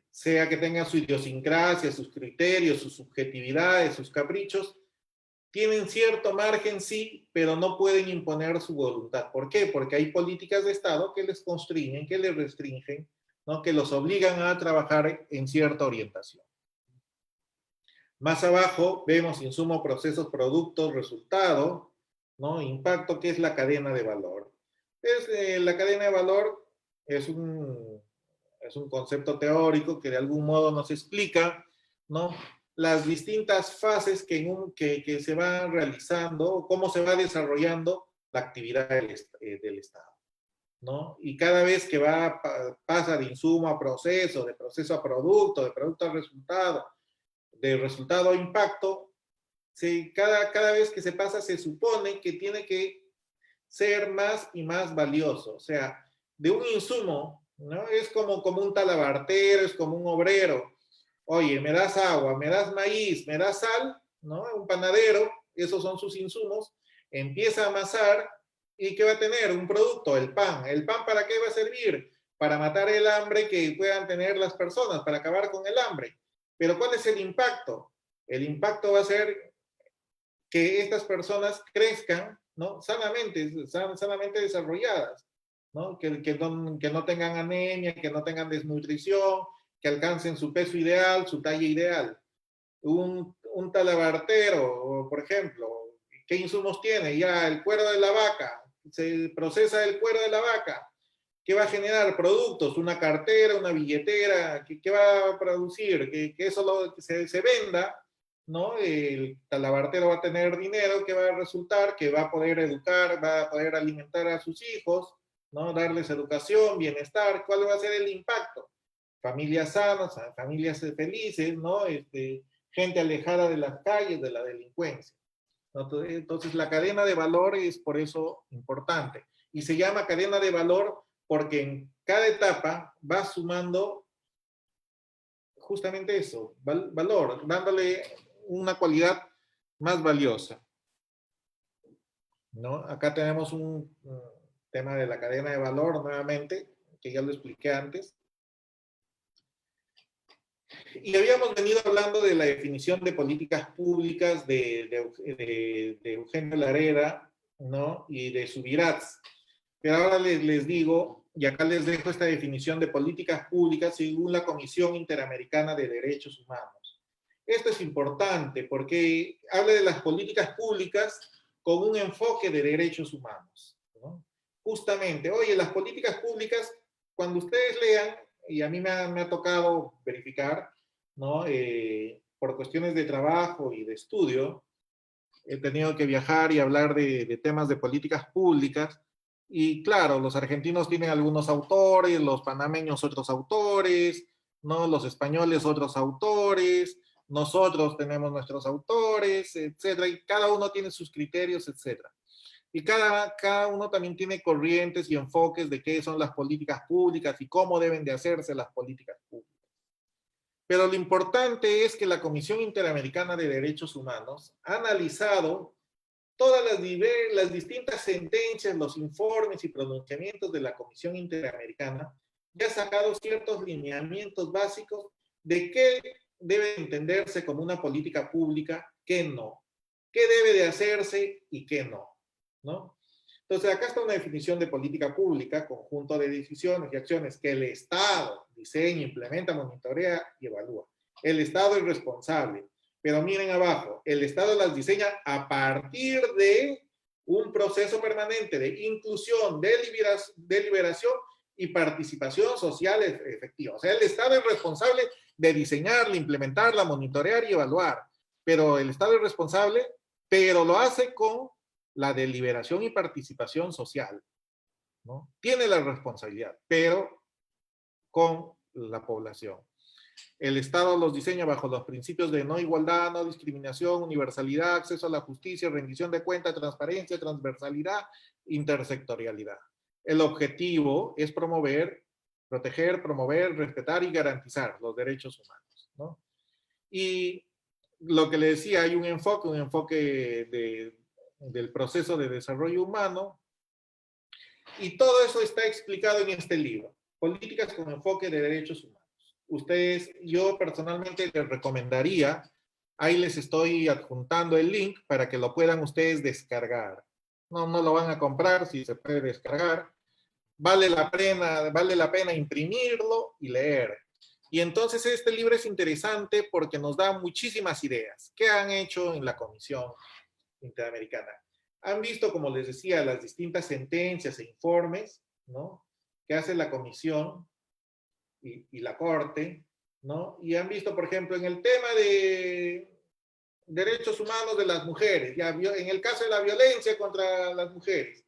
Speaker 1: sea que tengan su idiosincrasia, sus criterios, sus subjetividades, sus caprichos, tienen cierto margen, sí, pero no pueden imponer su voluntad. ¿Por qué? Porque hay políticas de Estado que les constriñen, que les restringen, ¿no? Que los obligan a trabajar en cierta orientación. Más abajo vemos insumo, procesos, productos, resultado, ¿no? Impacto, que es la cadena de valor. La cadena de valor es un concepto teórico que de algún modo nos explica, ¿no? Las distintas fases que se van realizando, cómo se va desarrollando la actividad del Estado. ¿no? Y cada vez que pasa de insumo a proceso, de proceso a producto, de producto a resultado, de resultado a impacto, cada vez que se pasa se supone que tiene que ser más y más valioso. O sea, de un insumo, ¿no? Es como un talabartero, es como un obrero. Oye, me das agua, me das maíz, me das sal, ¿no? Un panadero, esos son sus insumos, empieza a amasar y ¿qué va a tener? Un producto, el pan. ¿El pan para qué va a servir? Para matar el hambre que puedan tener las personas, para acabar con el hambre. Pero ¿cuál es el impacto? El impacto va a ser que estas personas crezcan, ¿no? Sanamente desarrolladas, ¿no? Que no tengan anemia, que no tengan desnutrición, que alcancen su peso ideal, su talla ideal. Un talabartero, por ejemplo, ¿qué insumos tiene? Ya el cuero de la vaca, se procesa el cuero de la vaca. ¿Qué va a generar? Productos, una cartera, una billetera, ¿qué va a producir? Que eso se venda, ¿no? El talabartero va a tener dinero que va a resultar, que va a poder educar, va a poder alimentar a sus hijos, ¿no? Darles educación, bienestar. ¿Cuál va a ser el impacto? Familias sanas, familias felices, ¿no? Gente alejada de las calles, de la delincuencia. Entonces, la cadena de valor es por eso importante. Y se llama cadena de valor porque en cada etapa va sumando justamente eso, valor, dándole una cualidad más valiosa, ¿no? Acá tenemos un tema de la cadena de valor nuevamente, que ya lo expliqué antes. Y habíamos venido hablando de la definición de políticas públicas de Eugenio Lareda, ¿no? Y de Subirats. Pero ahora les digo, y acá les dejo esta definición de políticas públicas según la Comisión Interamericana de Derechos Humanos. Esto es importante porque habla de las políticas públicas con un enfoque de derechos humanos, ¿no? Justamente, oye, las políticas públicas, cuando ustedes lean, y a mí me ha tocado verificar, ¿no? Por cuestiones de trabajo y de estudio, he tenido que viajar y hablar de temas de políticas públicas. Y claro, los argentinos tienen algunos autores, los panameños otros autores, ¿no? Los españoles otros autores, nosotros tenemos nuestros autores, etcétera, y cada uno tiene sus criterios, etcétera. Y cada uno también tiene corrientes y enfoques de qué son las políticas públicas y cómo deben de hacerse las políticas públicas. Pero lo importante es que la Comisión Interamericana de Derechos Humanos ha analizado todas las distintas sentencias, los informes y pronunciamientos de la Comisión Interamericana y ha sacado ciertos lineamientos básicos de qué debe entenderse como una política pública, qué no, qué debe de hacerse y qué no, ¿no? Entonces, acá está una definición de política pública, conjunto de decisiones y acciones que el Estado diseña, implementa, monitorea y evalúa. El Estado es responsable, pero miren abajo, el Estado las diseña a partir de un proceso permanente de inclusión, deliberación y participación social efectiva. O sea, el Estado es responsable de diseñarla, implementarla, monitorear y evaluar, pero el Estado es responsable, pero lo hace con la deliberación y participación social, ¿no? Tiene la responsabilidad, pero con la población. El Estado los diseña bajo los principios de no igualdad, no discriminación, universalidad, acceso a la justicia, rendición de cuentas, transparencia, transversalidad, intersectorialidad. El objetivo es proteger, promover, respetar y garantizar los derechos humanos, ¿no? Y lo que le decía, hay un enfoque del proceso de desarrollo humano, y todo eso está explicado en este libro, Políticas con enfoque de derechos humanos. Ustedes, yo personalmente les recomendaría, ahí les estoy adjuntando el link para que lo puedan ustedes descargar. No lo van a comprar, si se puede descargar. Vale la pena imprimirlo y leer. Y entonces este libro es interesante porque nos da muchísimas ideas. ¿Qué han hecho en la Comisión Interamericana? Han visto, como les decía, las distintas sentencias e informes, ¿no? Que hace la Comisión y la Corte, ¿no? Y han visto, por ejemplo, en el tema de derechos humanos de las mujeres, ya en el caso de la violencia contra las mujeres,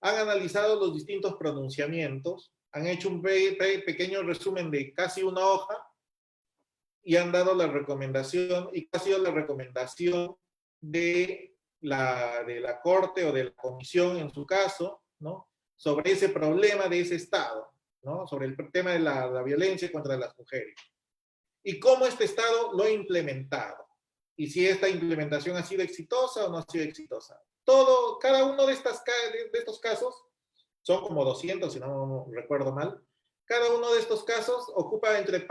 Speaker 1: han analizado los distintos pronunciamientos, han hecho un pequeño resumen de casi una hoja y han dado la recomendación, y ha sido la recomendación de la Corte o de la Comisión en su caso, ¿no? Sobre ese problema de ese Estado, ¿no? Sobre el tema de la violencia contra las mujeres. Y cómo este Estado lo ha implementado. Y si esta implementación ha sido exitosa o no ha sido exitosa. Cada uno de estos casos, son como 200, si no recuerdo mal, cada uno de estos casos ocupa entre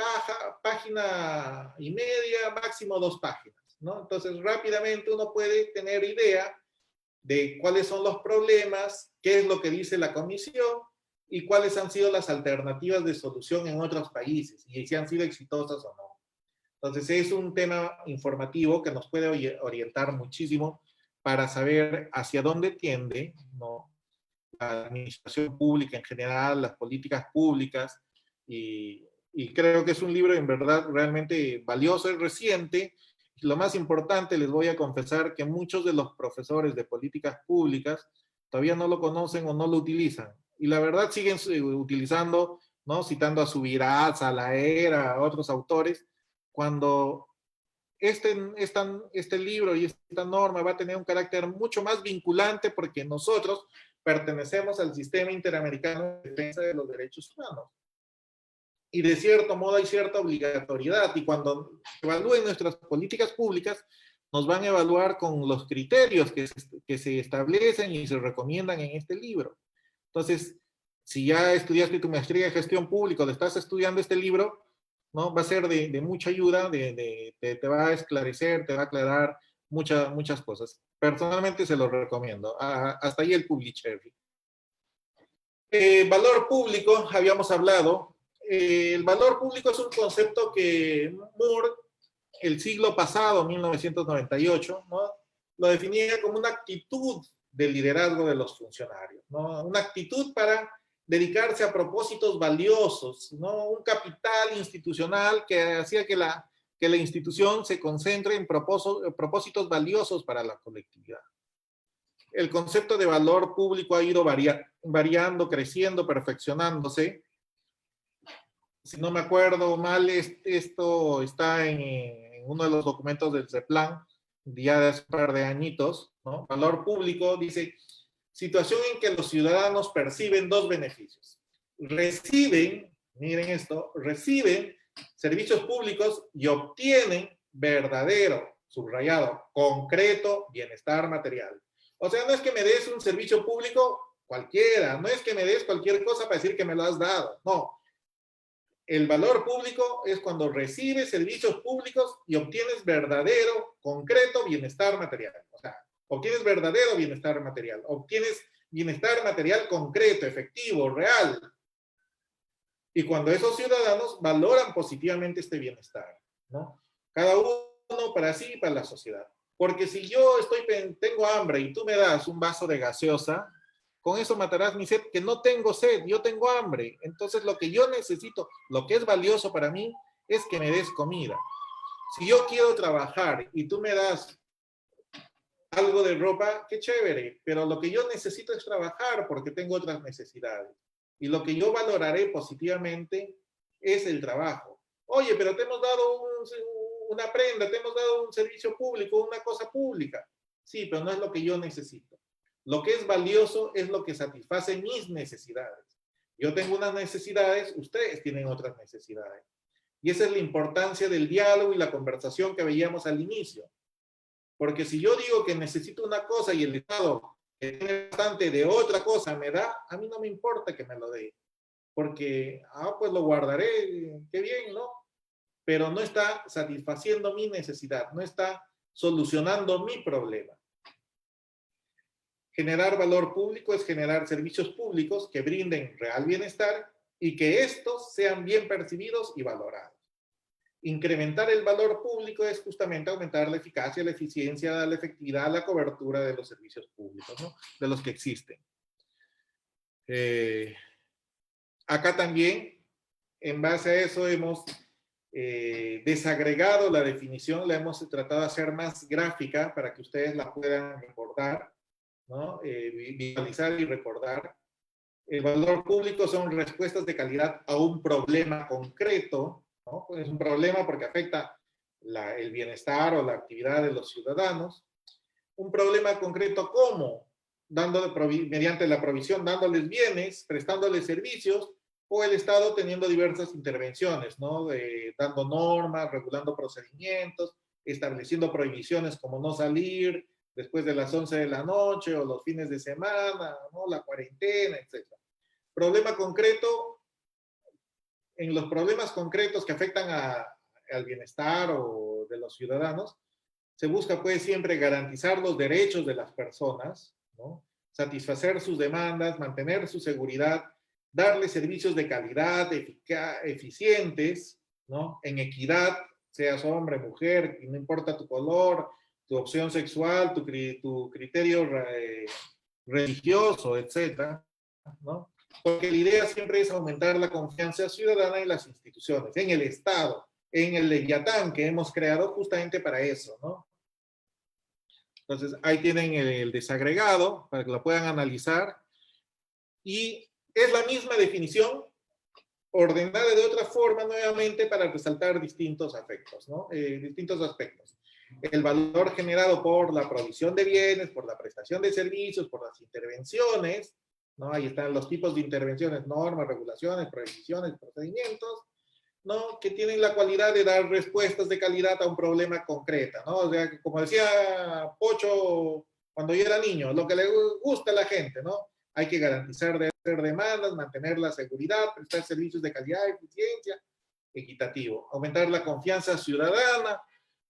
Speaker 1: página y media, máximo 2 páginas, ¿no? Entonces, rápidamente uno puede tener idea de cuáles son los problemas, qué es lo que dice la comisión y cuáles han sido las alternativas de solución en otros países y si han sido exitosas o no. Entonces, es un tema informativo que nos puede orientar muchísimo para saber hacia dónde tiende, ¿no?, la administración pública en general, las políticas públicas, y creo que es un libro en verdad realmente valioso, es reciente. Lo más importante, les voy a confesar que muchos de los profesores de políticas públicas todavía no lo conocen o no lo utilizan. Y la verdad siguen utilizando, ¿no?, citando a Subirats, a Laer, a otros autores, cuando este libro y esta norma va a tener un carácter mucho más vinculante porque nosotros pertenecemos al Sistema Interamericano de Defensa de los Derechos Humanos. Y de cierto modo hay cierta obligatoriedad, y cuando evalúen nuestras políticas públicas, nos van a evaluar con los criterios que se establecen y se recomiendan en este libro. Entonces, si ya estudiaste tu maestría de gestión pública o estás estudiando este libro, ¿no?, va a ser de mucha ayuda, te va a esclarecer, te va a aclarar muchas cosas. Personalmente se lo recomiendo. Hasta ahí el Publicherry. Valor público, habíamos hablado. El valor público es un concepto que Moore, el siglo pasado, 1998, ¿no?, lo definía como una actitud de liderazgo de los funcionarios, ¿no?, una actitud para dedicarse a propósitos valiosos, ¿no?, un capital institucional que hacía que la institución se concentre en propósitos valiosos para la colectividad. El concepto de valor público ha ido variando, creciendo, perfeccionándose. Si no me acuerdo mal, esto está en uno de los documentos del CEPLAN, ya de hace un par de añitos, ¿no? Valor público dice: situación en que los ciudadanos perciben 2 beneficios. Reciben, miren esto, reciben servicios públicos y obtienen verdadero, subrayado, concreto bienestar material. O sea, no es que me des un servicio público cualquiera, no es que me des cualquier cosa para decir que me lo has dado, no. El valor público es cuando recibes servicios públicos y obtienes verdadero, concreto bienestar material. O sea, obtienes verdadero bienestar material, obtienes bienestar material concreto, efectivo, real. Y cuando esos ciudadanos valoran positivamente este bienestar, ¿no? Cada uno para sí y para la sociedad. Porque si yo tengo hambre y tú me das un vaso de gaseosa, con eso matarás mi sed, que no tengo sed, yo tengo hambre. Entonces lo que yo necesito, lo que es valioso para mí, es que me des comida. Si yo quiero trabajar y tú me das algo de ropa, qué chévere, pero lo que yo necesito es trabajar porque tengo otras necesidades. Y lo que yo valoraré positivamente es el trabajo. Oye, pero te hemos dado una prenda, te hemos dado un servicio público, una cosa pública. Sí, pero no es lo que yo necesito. Lo que es valioso es lo que satisface mis necesidades. Yo tengo unas necesidades, ustedes tienen otras necesidades. Y esa es la importancia del diálogo y la conversación que veíamos al inicio. Porque si yo digo que necesito una cosa y el Estado, que tiene bastante de otra cosa, me da, a mí no me importa que me lo dé. Porque, pues lo guardaré, qué bien, ¿no? Pero no está satisfaciendo mi necesidad, no está solucionando mi problema. Generar valor público es generar servicios públicos que brinden real bienestar y que estos sean bien percibidos y valorados. Incrementar el valor público es justamente aumentar la eficacia, la eficiencia, la efectividad, la cobertura de los servicios públicos, ¿no?, de los que existen. Acá también, en base a eso, hemos desagregado la definición, la hemos tratado de hacer más gráfica para que ustedes la puedan recordar. ¿no? Visualizar y recordar. El valor público son respuestas de calidad a un problema concreto, ¿no? Es un problema porque afecta el bienestar o la actividad de los ciudadanos. Un problema concreto, ¿cómo? Mediante la provisión, dándoles bienes, prestándoles servicios, o el Estado teniendo diversas intervenciones, ¿no? Dando normas, regulando procedimientos, estableciendo prohibiciones como no salir después de las 11 de la noche o los fines de semana, ¿no? La cuarentena, etc. Problema concreto, en los problemas concretos que afectan al bienestar o de los ciudadanos, se busca pues siempre garantizar los derechos de las personas, ¿no? Satisfacer sus demandas, mantener su seguridad, darles servicios de calidad, eficientes, ¿no? En equidad, seas hombre, mujer, no importa tu color, tu opción sexual, tu criterio religioso, etcétera, ¿no? Porque la idea siempre es aumentar la confianza ciudadana en las instituciones, en el Estado, en el Leviatán que hemos creado justamente para eso, ¿no? Entonces, ahí tienen el desagregado para que lo puedan analizar. Y es la misma definición, ordenada de otra forma nuevamente para resaltar distintos aspectos, ¿no? Distintos aspectos. El valor generado por la provisión de bienes, por la prestación de servicios, por las intervenciones, ¿no? Ahí están los tipos de intervenciones, normas, regulaciones, prohibiciones, procedimientos, ¿no? Que tienen la cualidad de dar respuestas de calidad a un problema concreto, ¿no? O sea, como decía Pocho cuando yo era niño, lo que le gusta a la gente, ¿no? Hay que garantizar de hacer demandas, mantener la seguridad, prestar servicios de calidad, eficiencia, equitativo, aumentar la confianza ciudadana,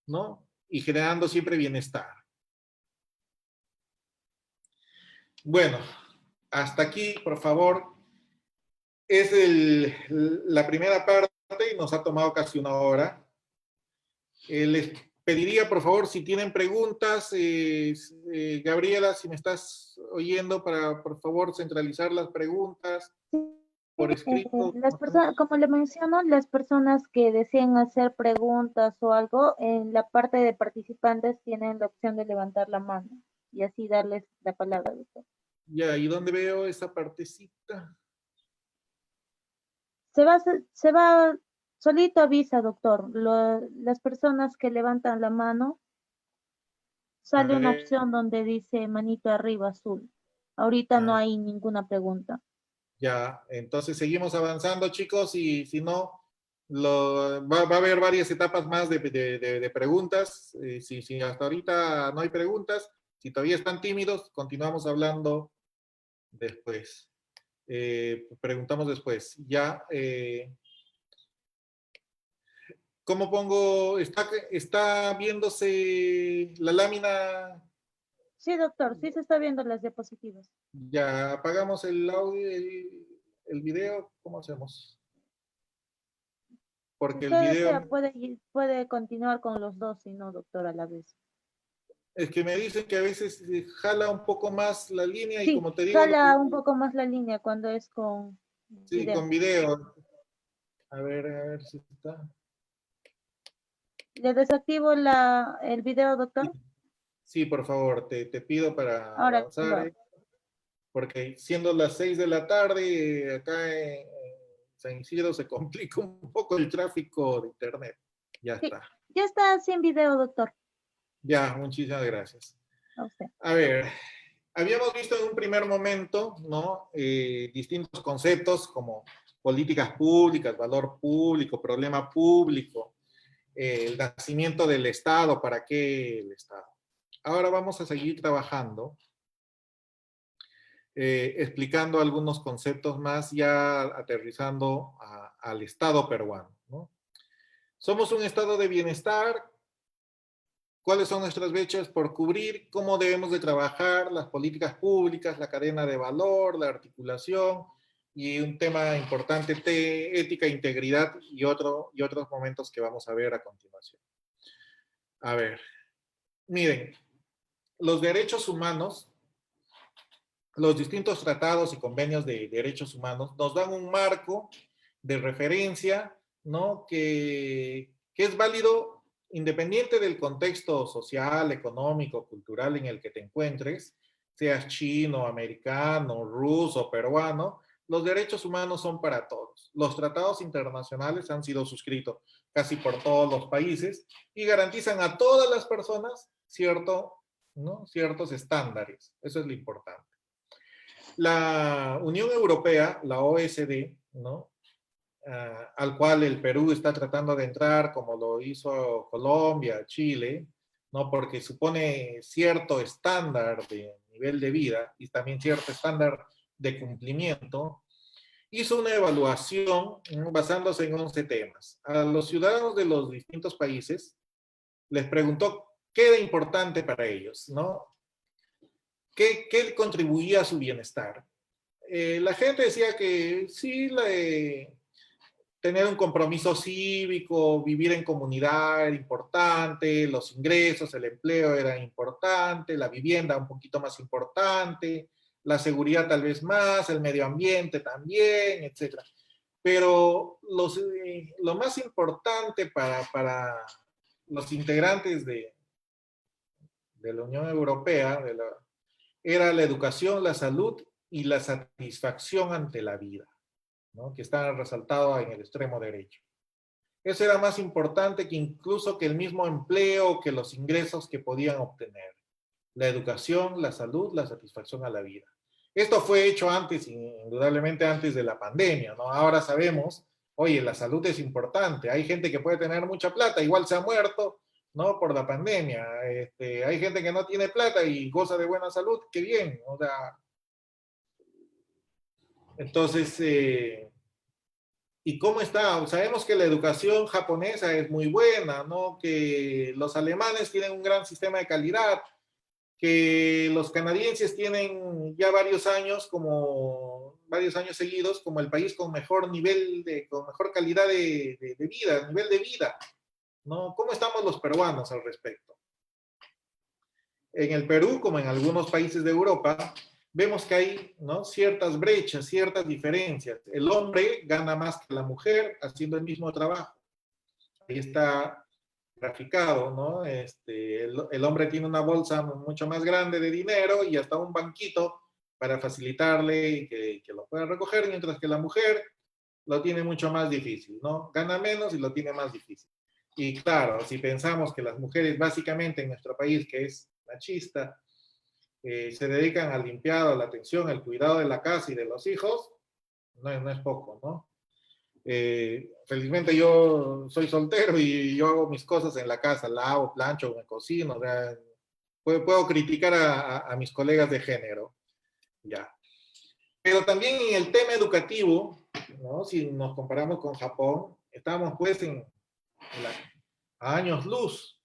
Speaker 1: ¿no? Y generando siempre bienestar. Bueno, hasta aquí, por favor, es la primera parte y nos ha tomado casi una hora. Les pediría, por favor, si tienen preguntas, Gabriela, si me estás oyendo, para, por favor, centralizar las preguntas por escrito.
Speaker 2: Las personas, como le menciono, las personas que deseen hacer preguntas o algo, en la parte de participantes tienen la opción de levantar la mano y así darles la palabra. Doctor.
Speaker 1: Ya, ¿y dónde veo esa partecita?
Speaker 2: Se va, solito avisa, doctor. Las personas que levantan la mano,
Speaker 1: A
Speaker 2: sale una
Speaker 1: ver,
Speaker 2: opción donde dice manito arriba azul. Ahorita no
Speaker 1: ah,
Speaker 2: hay ninguna pregunta.
Speaker 1: ya, entonces seguimos avanzando, chicos, y si no, va a haber varias etapas más de preguntas. Si hasta ahorita no hay preguntas, si todavía están tímidos, continuamos hablando después. Preguntamos después. Ya, ¿cómo pongo? ¿Está viéndose la lámina?
Speaker 2: Sí, doctor, sí se está viendo las diapositivas.
Speaker 1: Ya apagamos el audio, el video, ¿cómo hacemos?
Speaker 2: Si
Speaker 1: Porque el
Speaker 2: usted desea,
Speaker 1: video,
Speaker 2: puede continuar con los dos, si no, doctor, a la vez.
Speaker 1: es que me dicen que a veces jala un poco más la línea y
Speaker 2: Sí,
Speaker 1: como te digo,
Speaker 2: jala un poco más la línea cuando es con
Speaker 1: sí,
Speaker 2: video.
Speaker 1: con video. A ver si está.
Speaker 2: ¿Le desactivo el video, doctor?
Speaker 1: Sí, por favor, te pido para
Speaker 2: Ahora lo
Speaker 1: avanzar,
Speaker 2: hago.
Speaker 1: porque siendo las 6 de la tarde, acá en San Isidro se complica un poco el tráfico de internet. Ya
Speaker 2: Sí,
Speaker 1: está.
Speaker 2: ya está sin video, doctor.
Speaker 1: Ya, muchísimas gracias.
Speaker 2: A usted.
Speaker 1: A ver, habíamos visto en un primer momento, ¿no? Distintos conceptos como políticas públicas, valor público, problema público, el nacimiento del Estado, ¿para qué el Estado? Ahora vamos a seguir trabajando, explicando algunos conceptos más, ya aterrizando al Estado peruano, ¿no? Somos un estado de bienestar. ¿Cuáles son nuestras brechas por cubrir? ¿Cómo debemos de trabajar las políticas públicas, la cadena de valor, la articulación? Y un tema importante, ética, integridad y otros momentos que vamos a ver a continuación. A ver, miren, los derechos humanos, los distintos tratados y convenios de derechos humanos nos dan un marco de referencia, ¿no? Que es válido independiente del contexto social, económico, cultural en el que te encuentres, seas chino, americano, ruso, peruano, los derechos humanos son para todos. Los tratados internacionales han sido suscritos casi por todos los países y garantizan a todas las personas ciertos estándares. Eso es lo importante. La Unión Europea, la OSD, ¿no? Al cual el Perú está tratando de entrar, como lo hizo Colombia, Chile, ¿no? Porque supone cierto estándar de nivel de vida y también cierto estándar de cumplimiento, hizo una evaluación, ¿no? Basándose en 11 temas. A los ciudadanos de los distintos países les preguntó qué era importante para ellos, ¿no? ¿Qué contribuía a su bienestar? La gente decía que sí, tener un compromiso cívico, vivir en comunidad era importante, los ingresos, el empleo era importante, la vivienda un poquito más importante, la seguridad tal vez más, el medio ambiente también, etc. Pero lo más importante para los integrantes de la Unión Europea era la educación, la salud y la satisfacción ante la vida, ¿no? Que está resaltado en el extremo derecho. Eso era más importante que incluso que el mismo empleo, que los ingresos que podían obtener. La educación, la salud, la satisfacción a la vida. Esto fue hecho antes, indudablemente antes de la pandemia, ¿no? Ahora sabemos, oye, la salud es importante. Hay gente que puede tener mucha plata, igual se ha muerto, ¿no? Por la pandemia. Hay gente que no tiene plata y goza de buena salud, qué bien. O sea, entonces, ¿y cómo está? Sabemos que la educación japonesa es muy buena, ¿no? Que los alemanes tienen un gran sistema de calidad, que los canadienses tienen ya varios años seguidos como el país con mejor con mejor calidad de vida, nivel de vida, ¿no? ¿Cómo estamos los peruanos al respecto? En el Perú, como en algunos países de Europa, vemos que hay, ¿no? Ciertas brechas, ciertas diferencias. El hombre gana más que la mujer haciendo el mismo trabajo. Ahí está graficado, ¿no? El hombre tiene una bolsa mucho más grande de dinero y hasta un banquito para facilitarle que lo pueda recoger, mientras que la mujer lo tiene mucho más difícil, ¿no? Gana menos y lo tiene más difícil. Y claro, si pensamos que las mujeres básicamente en nuestro país, que es machista, se dedican al limpiado, a la atención, al cuidado de la casa y de los hijos, no es poco, ¿no? Felizmente yo soy soltero y yo hago mis cosas en la casa, lavo, plancho, me cocino, o sea, puedo criticar a mis colegas de género, ya. Pero también en el tema educativo, ¿no? Si nos comparamos con Japón, estamos pues a años luz,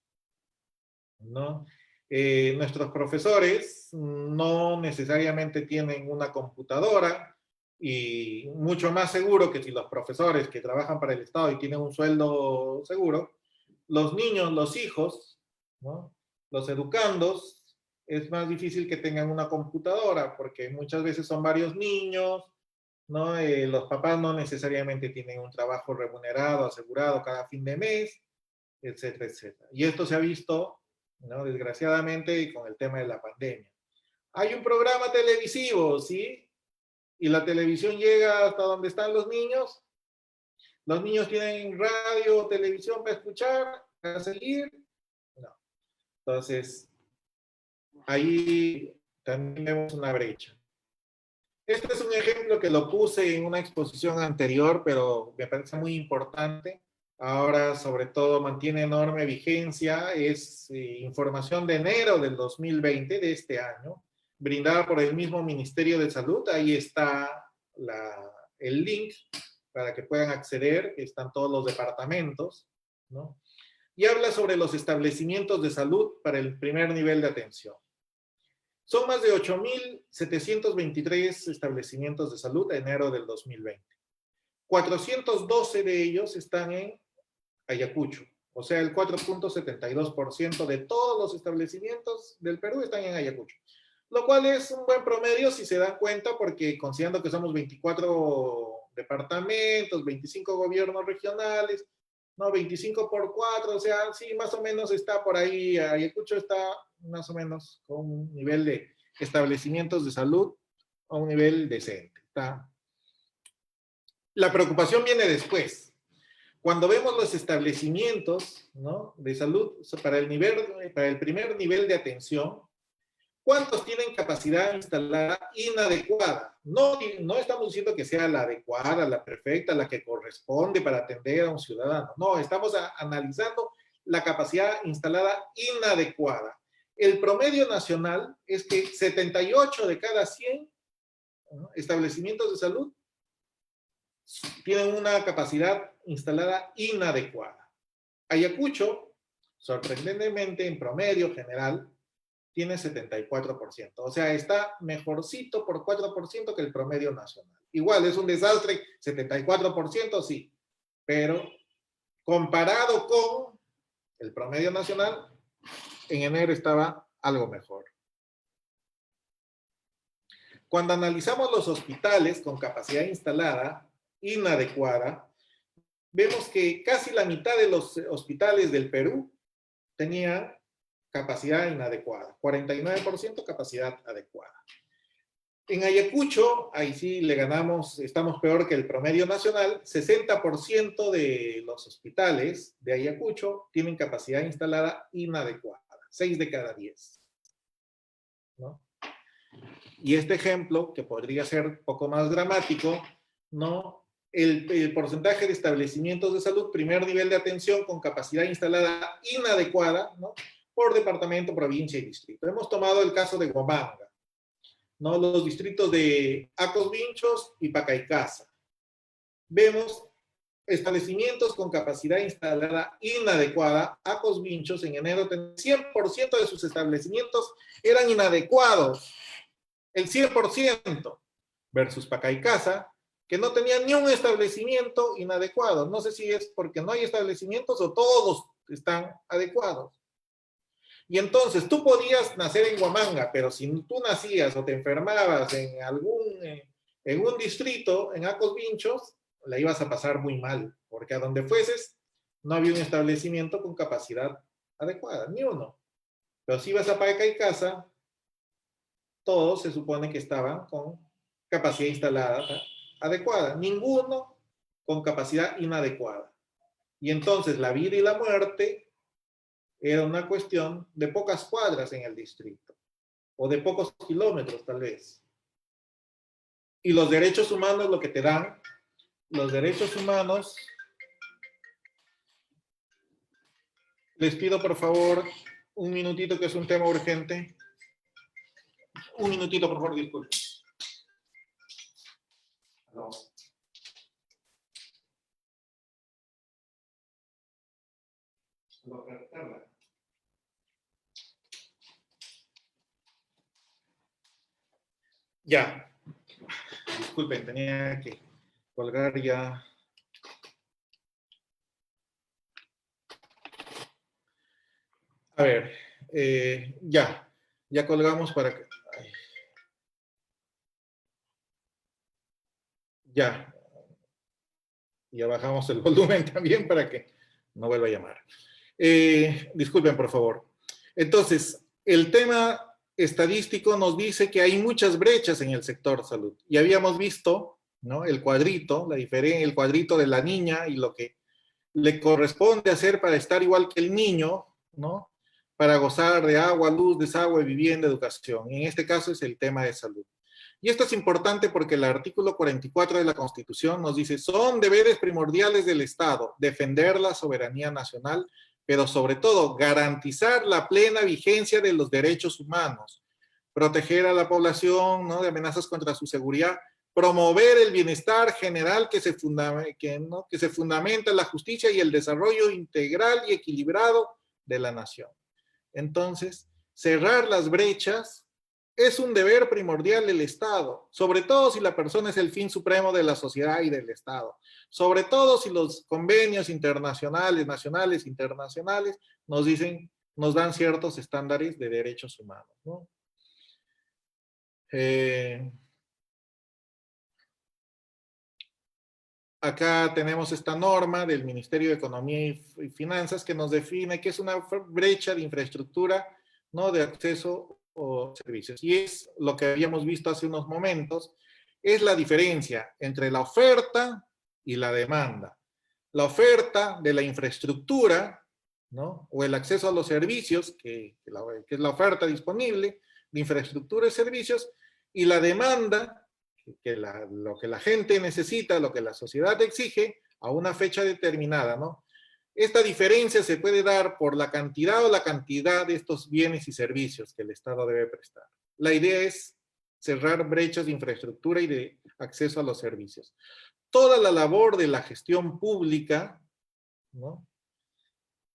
Speaker 1: ¿no? Nuestros profesores no necesariamente tienen una computadora y mucho más seguro que si los profesores que trabajan para el Estado y tienen un sueldo seguro, los niños, los hijos, ¿no? Los educandos, es más difícil que tengan una computadora porque muchas veces son varios niños, ¿no? Los papás no necesariamente tienen un trabajo remunerado, asegurado cada fin de mes, etcétera, etcétera. Y esto se ha visto, ¿no? Desgraciadamente, y con el tema de la pandemia. Hay un programa televisivo, ¿sí? Y la televisión llega hasta donde están los niños tienen radio o televisión para escuchar, para seguir, no. Entonces, ahí también vemos una brecha. Este es un ejemplo que lo puse en una exposición anterior, pero me parece muy importante. Ahora, sobre todo, mantiene enorme vigencia. Es información de enero del 2020, de este año, brindada por el mismo Ministerio de Salud. Ahí está el link para que puedan acceder. Están todos los departamentos, ¿no? Y habla sobre los establecimientos de salud para el primer nivel de atención. Son más de 8.723 establecimientos de salud en enero del 2020. 412 de ellos están en Ayacucho, o sea, el 4.72% de todos los establecimientos del Perú están en Ayacucho, lo cual es un buen promedio si se dan cuenta, porque considerando que somos 24 departamentos, 25 gobiernos regionales, no, 25 por 4, o sea, sí, más o menos está por ahí, Ayacucho está más o menos con un nivel establecimientos de salud a un nivel decente. ¿Está? La preocupación viene después. Cuando vemos los establecimientos, ¿no?, de salud para el primer nivel de atención, ¿cuántos tienen capacidad instalada inadecuada? No, no estamos diciendo que sea la adecuada, la perfecta, la que corresponde para atender a un ciudadano. No, estamos analizando la capacidad instalada inadecuada. El promedio nacional es que 78 de cada 100, ¿no?, establecimientos de salud tienen una capacidad instalada inadecuada. Ayacucho, sorprendentemente, en promedio general, tiene 74%. O sea, está mejorcito por 4% que el promedio nacional. Igual, es un desastre, 74% sí, pero comparado con el promedio nacional, en enero estaba algo mejor. Cuando analizamos los hospitales con capacidad instalada inadecuada, vemos que casi la mitad de los hospitales del Perú tenían capacidad inadecuada, 49% capacidad adecuada. En Ayacucho, ahí sí le ganamos, estamos peor que el promedio nacional, 60% de los hospitales de Ayacucho tienen capacidad instalada inadecuada, 6 de cada 10. ¿No? Y este ejemplo, que podría ser un poco más dramático, ¿no?, el porcentaje de establecimientos de salud, primer nivel de atención con capacidad instalada inadecuada, ¿no?, por departamento, provincia y distrito. Hemos tomado el caso de Huamanga, ¿no?, los distritos de Acos Vinchos y Pacaycasa. Vemos establecimientos con capacidad instalada inadecuada. Acos Vinchos en enero, 100% de sus establecimientos eran inadecuados. El 100%, versus Pacaycasa, que no tenía ni un establecimiento inadecuado. No sé si es porque no hay establecimientos o todos están adecuados. Y entonces tú podías nacer en Huamanga, pero si tú nacías o te enfermabas en un distrito, en Acos Vinchos, la ibas a pasar muy mal, porque a donde fueses no había un establecimiento con capacidad adecuada, ni uno. Pero si ibas a Pacaycasa, todos se supone que estaban con capacidad instalada adecuada, ninguno con capacidad inadecuada. Y entonces la vida y la muerte era una cuestión de pocas cuadras en el distrito, o de pocos kilómetros tal vez. Y los derechos humanos lo que te dan, los derechos humanos, les pido por favor un minutito que es un tema urgente. Un minutito, por favor, disculpen. No. Ya. Disculpen, tenía que colgar ya. A ver, ya colgamos para que... Ay. Ya bajamos el volumen también para que no vuelva a llamar. Disculpen, por favor. Entonces, el tema estadístico nos dice que hay muchas brechas en el sector salud. Y habíamos visto, ¿no?, el cuadrito, el cuadrito de la niña y lo que le corresponde hacer para estar igual que el niño, ¿no?, para gozar de agua, luz, desagüe, vivienda, educación. En este caso es el tema de salud. Y esto es importante porque el artículo 44 de la Constitución nos dice, son deberes primordiales del Estado defender la soberanía nacional, pero sobre todo garantizar la plena vigencia de los derechos humanos, proteger a la población, ¿no?, de amenazas contra su seguridad, promover el bienestar general que se fundamenta en la justicia y el desarrollo integral y equilibrado de la nación. Entonces, cerrar las brechas es un deber primordial del Estado, sobre todo si la persona es el fin supremo de la sociedad y del Estado, sobre todo si los convenios internacionales, nacionales, internacionales, nos dan ciertos estándares de derechos humanos, ¿no? Acá tenemos esta norma del Ministerio de Economía y Finanzas que nos define que es una brecha de infraestructura, ¿no?, de acceso o servicios. Y es lo que habíamos visto hace unos momentos, es la diferencia entre la oferta y la demanda. La oferta de la infraestructura, ¿no? O el acceso a los servicios, que es la oferta disponible de infraestructura y servicios, y la demanda, lo que la gente necesita, lo que la sociedad exige a una fecha determinada, ¿no? Esta diferencia se puede dar por la cantidad o la cantidad de estos bienes y servicios que el Estado debe prestar. La idea es cerrar brechas de infraestructura y de acceso a los servicios. Toda la labor de la gestión pública, ¿no?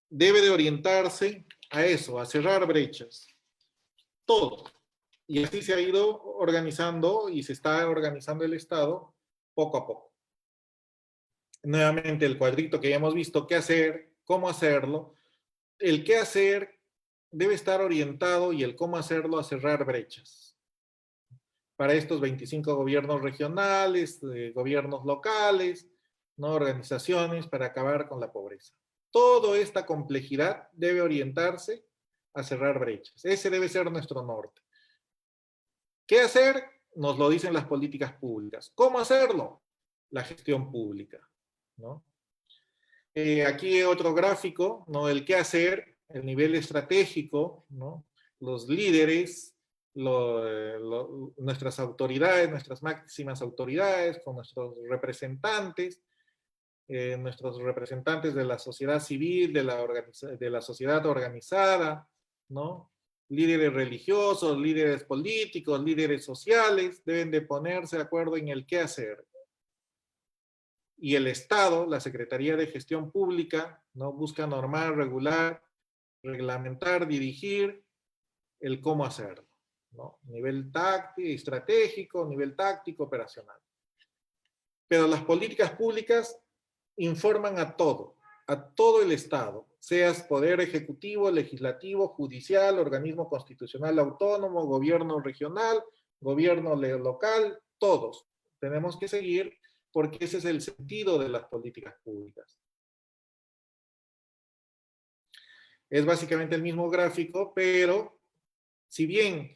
Speaker 1: Debe de orientarse a eso, a cerrar brechas. Todo. Y así se ha ido organizando y se está organizando el Estado poco a poco. Nuevamente el cuadrito que ya hemos visto, qué hacer, cómo hacerlo. El qué hacer debe estar orientado y el cómo hacerlo a cerrar brechas. Para estos 25 gobiernos regionales, gobiernos locales, ¿no? Organizaciones para acabar con la pobreza. Toda esta complejidad debe orientarse a cerrar brechas. Ese debe ser nuestro norte. ¿Qué hacer? Nos lo dicen las políticas públicas. ¿Cómo hacerlo? La gestión pública, ¿no? Aquí otro gráfico, ¿no? El qué hacer, el nivel estratégico, ¿no? Los líderes, nuestras autoridades, nuestras máximas autoridades, con nuestros representantes de la sociedad civil, de la sociedad organizada, ¿no? Líderes religiosos, líderes políticos, líderes sociales, deben de ponerse de acuerdo en el qué hacer. Y el Estado, la Secretaría de Gestión Pública, ¿no? Busca normar, regular, reglamentar, dirigir el cómo hacerlo, ¿no? Nivel táctico, estratégico, nivel táctico, operacional. Pero las políticas públicas informan a todo el Estado, seas poder ejecutivo, legislativo, judicial, organismo constitucional autónomo, gobierno regional, gobierno local, todos tenemos que seguir porque ese es el sentido de las políticas públicas. Es básicamente el mismo gráfico, pero si bien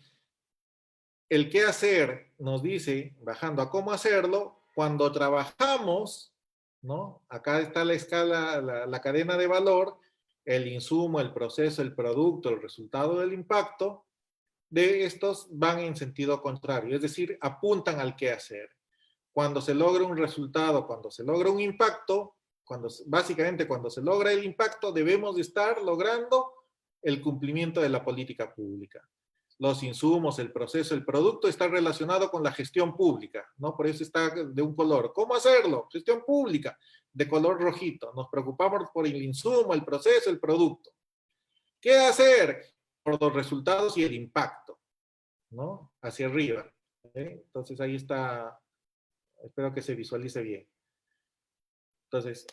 Speaker 1: el qué hacer nos dice, bajando a cómo hacerlo, cuando trabajamos, ¿no? Acá está la escala, la cadena de valor, el insumo, el proceso, el producto, el resultado del impacto, de estos van en sentido contrario, es decir, apuntan al qué hacer. Cuando se logra un resultado, cuando se logra un impacto, básicamente cuando se logra el impacto, debemos de estar logrando el cumplimiento de la política pública. Los insumos, el proceso, el producto está relacionado con la gestión pública, ¿no? Por eso está de un color. ¿Cómo hacerlo? Gestión pública, de color rojito. Nos preocupamos por el insumo, el proceso, el producto. ¿Qué hacer? Por los resultados y el impacto, ¿no? Hacia arriba. Entonces ahí está, espero que se visualice bien. Entonces,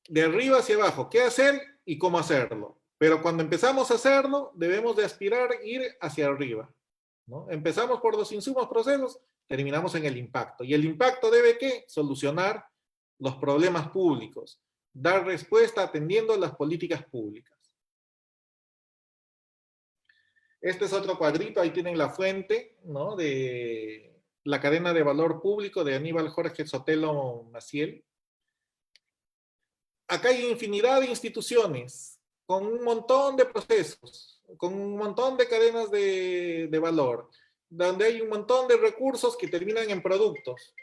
Speaker 1: de arriba hacia abajo, ¿qué hacer y cómo hacerlo? Pero cuando empezamos a hacerlo, debemos de aspirar a ir hacia arriba, ¿no? Empezamos por los insumos, procesos, terminamos en el impacto. Y el impacto debe, ¿qué? Solucionar los problemas públicos, dar respuesta atendiendo a las políticas públicas. Este es otro cuadrito, ahí tienen la fuente, ¿no? De la cadena de valor público de Aníbal Jorge Sotelo Maciel. Acá hay infinidad de instituciones con un montón de procesos, con un montón de cadenas de valor, donde hay un montón de recursos que terminan en productos.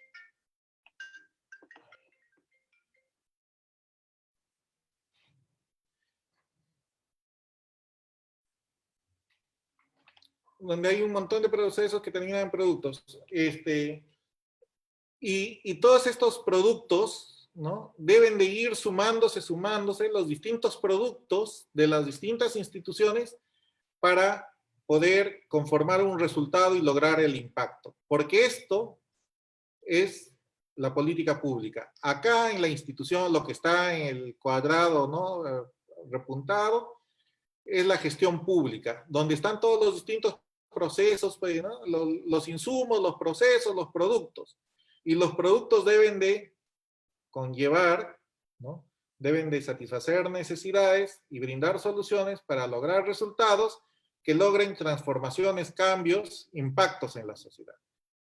Speaker 1: Donde hay un montón de procesos que terminan en productos. Y todos estos productos, ¿no? Deben de ir sumándose los distintos productos de las distintas instituciones para poder conformar un resultado y lograr el impacto. Porque esto es la política pública. Acá en la institución, lo que está en el cuadrado, ¿no? Repuntado, es la gestión pública, donde están todos los distintos procesos, pues, ¿no? Los insumos, los procesos, los productos. Y los productos deben de conllevar, ¿no? Deben de satisfacer necesidades y brindar soluciones para lograr resultados que logren transformaciones, cambios, impactos en la sociedad.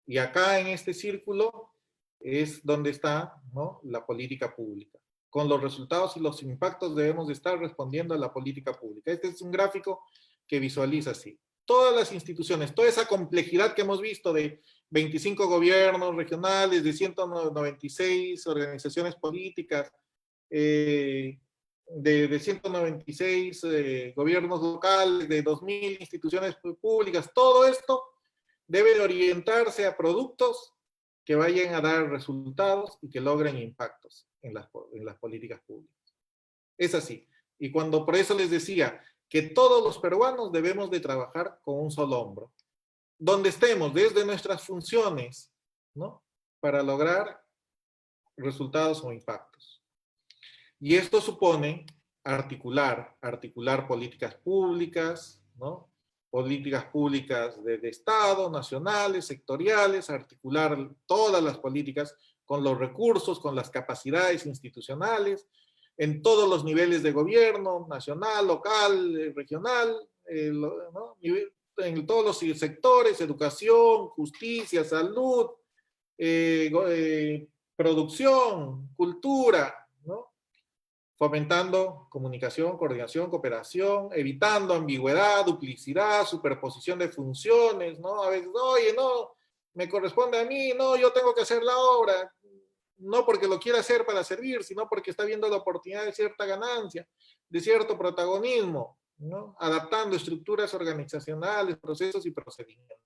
Speaker 1: Y acá en este círculo es donde está, ¿no?, la política pública. Con los resultados y los impactos debemos de estar respondiendo a la política pública. Este es un gráfico que visualiza así. Todas las instituciones, toda esa complejidad que hemos visto de 25 gobiernos regionales, de 196 organizaciones políticas, de 196 gobiernos locales, de 2000 instituciones públicas, todo esto debe de orientarse a productos que vayan a dar resultados y que logren impactos en las políticas públicas. Es así. Y cuando por eso les decía que todos los peruanos debemos de trabajar con un solo hombro, donde estemos, desde nuestras funciones, ¿no?, para lograr resultados o impactos. Y esto supone articular políticas públicas, ¿no?, políticas públicas de Estado, nacionales, sectoriales, articular todas las políticas con los recursos, con las capacidades institucionales, en todos los niveles de gobierno, nacional, local, regional, ¿no?, en todos los sectores, educación, justicia, salud, producción, cultura, ¿no?, fomentando comunicación, coordinación, cooperación, evitando ambigüedad, duplicidad, superposición de funciones, ¿no? A veces, oye, no, me corresponde a mí, no, yo tengo que hacer la obra, no porque lo quiera hacer para servir, sino porque está viendo la oportunidad de cierta ganancia, de cierto protagonismo, ¿no?, adaptando estructuras organizacionales, procesos y procedimientos.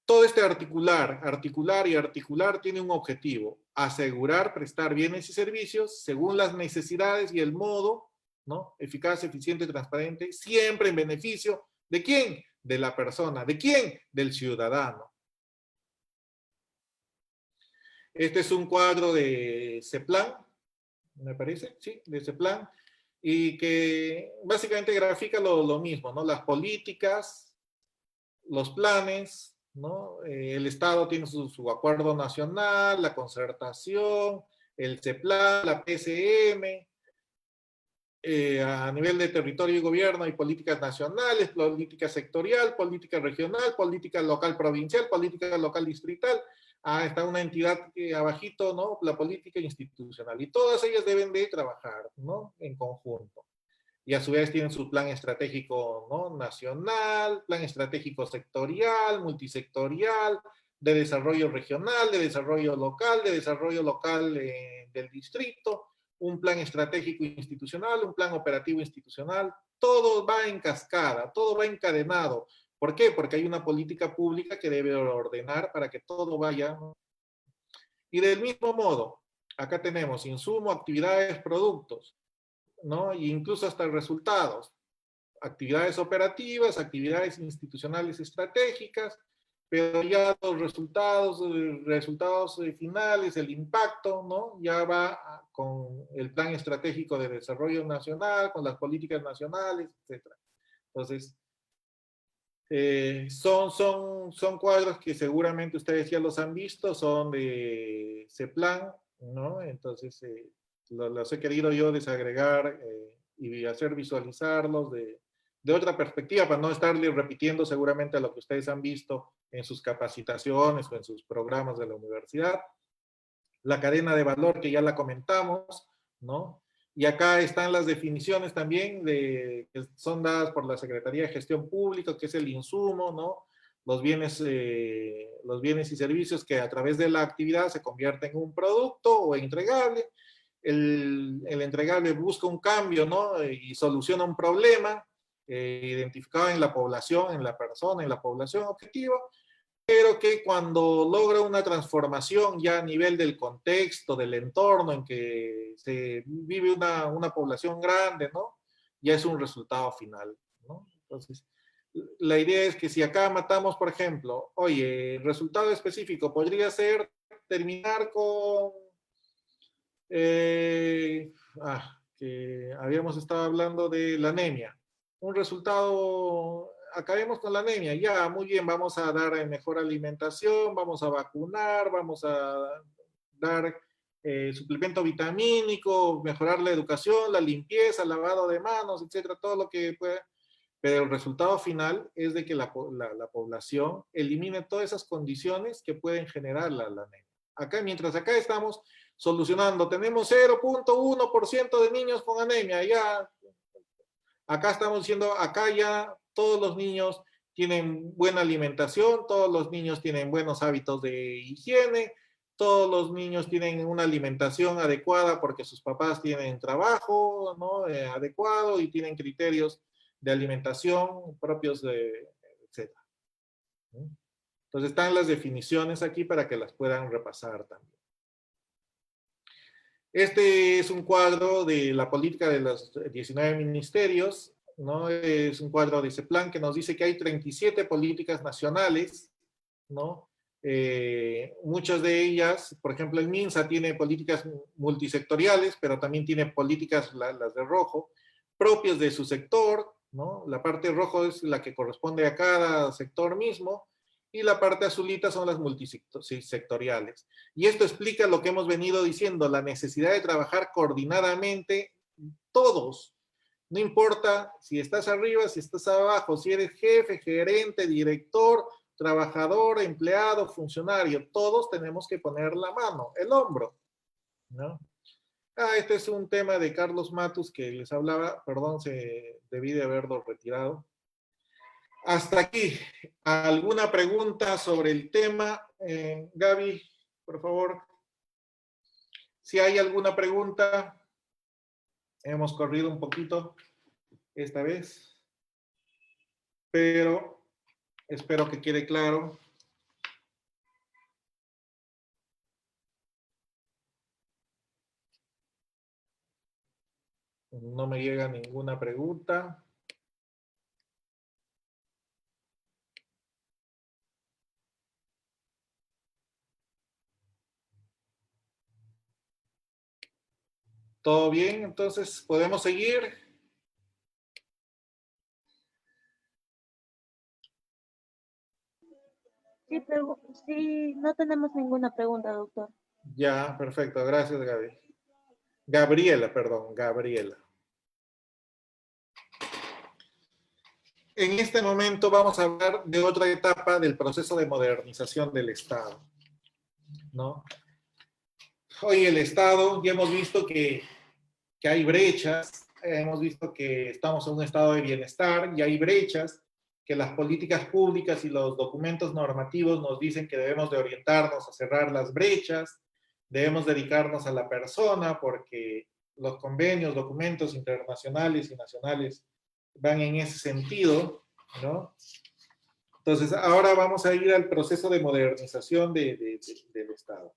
Speaker 1: Todo este articular tiene un objetivo: asegurar prestar bienes y servicios según las necesidades y el modo, ¿no?, eficaz, eficiente, transparente, siempre en beneficio ¿de quién? De la persona. ¿De quién? Del ciudadano. Este es un cuadro de CEPLAN, me parece, sí, de CEPLAN, y que básicamente grafica lo mismo, ¿no? Las políticas, los planes, ¿no? El Estado tiene su acuerdo nacional, la concertación, el CEPLAN, la PCM, a nivel de territorio y gobierno hay políticas nacionales, política sectorial, política regional, política local provincial, política local distrital. Está una entidad abajito, ¿no?, la política institucional. Y todas ellas deben de trabajar, ¿no?, en conjunto. Y a su vez tienen su plan estratégico, ¿no?, nacional, plan estratégico sectorial, multisectorial, de desarrollo regional, de desarrollo local del distrito, un plan estratégico institucional, un plan operativo institucional. Todo va en cascada, todo va encadenado. ¿Por qué? Porque hay una política pública que debe ordenar para que todo vaya. Y del mismo modo, acá tenemos insumo, actividades, productos, ¿no? E incluso hasta resultados, actividades operativas, actividades institucionales estratégicas, pero ya los resultados finales, el impacto, ¿no?, ya va con el plan estratégico de desarrollo nacional, con las políticas nacionales, etc. Entonces, son cuadros que seguramente ustedes ya los han visto, son de CEPLAN, ¿no? Entonces, los he querido yo desagregar y hacer visualizarlos de otra perspectiva, para no estarles repitiendo seguramente lo que ustedes han visto en sus capacitaciones o en sus programas de la universidad. La cadena de valor, que ya la comentamos, ¿no? Y acá están las definiciones también que son dadas por la Secretaría de Gestión Pública, que es el insumo, ¿no? Los bienes y servicios que a través de la actividad se convierten en un producto o entregable. El entregable busca un cambio, ¿no?, y soluciona un problema identificado en la población, en la persona, en la población objetivo, pero que cuando logra una transformación ya a nivel del contexto, del entorno en que se vive una población grande, ¿no?, ya es un resultado final, ¿no? Entonces, la idea es que si acá matamos, por ejemplo, oye, el resultado específico podría ser terminar con, que habíamos estado hablando de la anemia. Un resultado, acabemos con la anemia, ya, muy bien, vamos a dar mejor alimentación, vamos a vacunar, vamos a dar suplemento vitamínico, mejorar la educación, la limpieza, lavado de manos, etcétera, todo lo que pueda. pero el resultado final es de que la población elimine todas esas condiciones que pueden generar la anemia. Mientras acá estamos solucionando, tenemos 0.1% de niños con anemia, ya, acá estamos diciendo, acá ya todos los niños tienen buena alimentación, todos los niños tienen buenos hábitos de higiene, todos los niños tienen una alimentación adecuada porque sus papás tienen trabajo, ¿no? Adecuado y tienen criterios de alimentación propios de, etc. Entonces están las definiciones aquí para que las puedan repasar también. Este es un cuadro de la política de los 19 ministerios, ¿no? Es un cuadro de ese plan que nos dice que hay 37 políticas nacionales, ¿no? Muchas de ellas, por ejemplo, el MINSA tiene políticas multisectoriales, pero también tiene políticas, las de rojo, propias de su sector, ¿no? La parte rojo es la que corresponde a cada sector mismo, y la parte azulita son las multisectoriales. Y esto explica lo que hemos venido diciendo, la necesidad de trabajar coordinadamente todos. No importa si estás arriba, si estás abajo, si eres jefe, gerente, director, trabajador, empleado, funcionario, todos tenemos que poner la mano, el hombro, ¿no? Este es un tema de Carlos Matus que les hablaba, perdón, debí de haberlo retirado. Hasta aquí, ¿alguna pregunta sobre el tema? Gaby, por favor. Si hay alguna pregunta, hemos corrido un poquito esta vez, pero espero que quede claro. No me llega ninguna pregunta. ¿Todo bien? Entonces, ¿podemos seguir?
Speaker 2: Sí, sí, no tenemos ninguna pregunta, doctor.
Speaker 1: Ya, perfecto. Gracias, Gaby. Gabriela, perdón, Gabriela. En este momento vamos a hablar de otra etapa del proceso de modernización del Estado, ¿no? Hoy el Estado, ya hemos visto que hay brechas, hemos visto que estamos en un estado de bienestar y hay brechas, que las políticas públicas y los documentos normativos nos dicen que debemos de orientarnos a cerrar las brechas, debemos dedicarnos a la persona porque los convenios, documentos internacionales y nacionales van en ese sentido, ¿no? Entonces, ahora vamos a ir al proceso de modernización del Estado.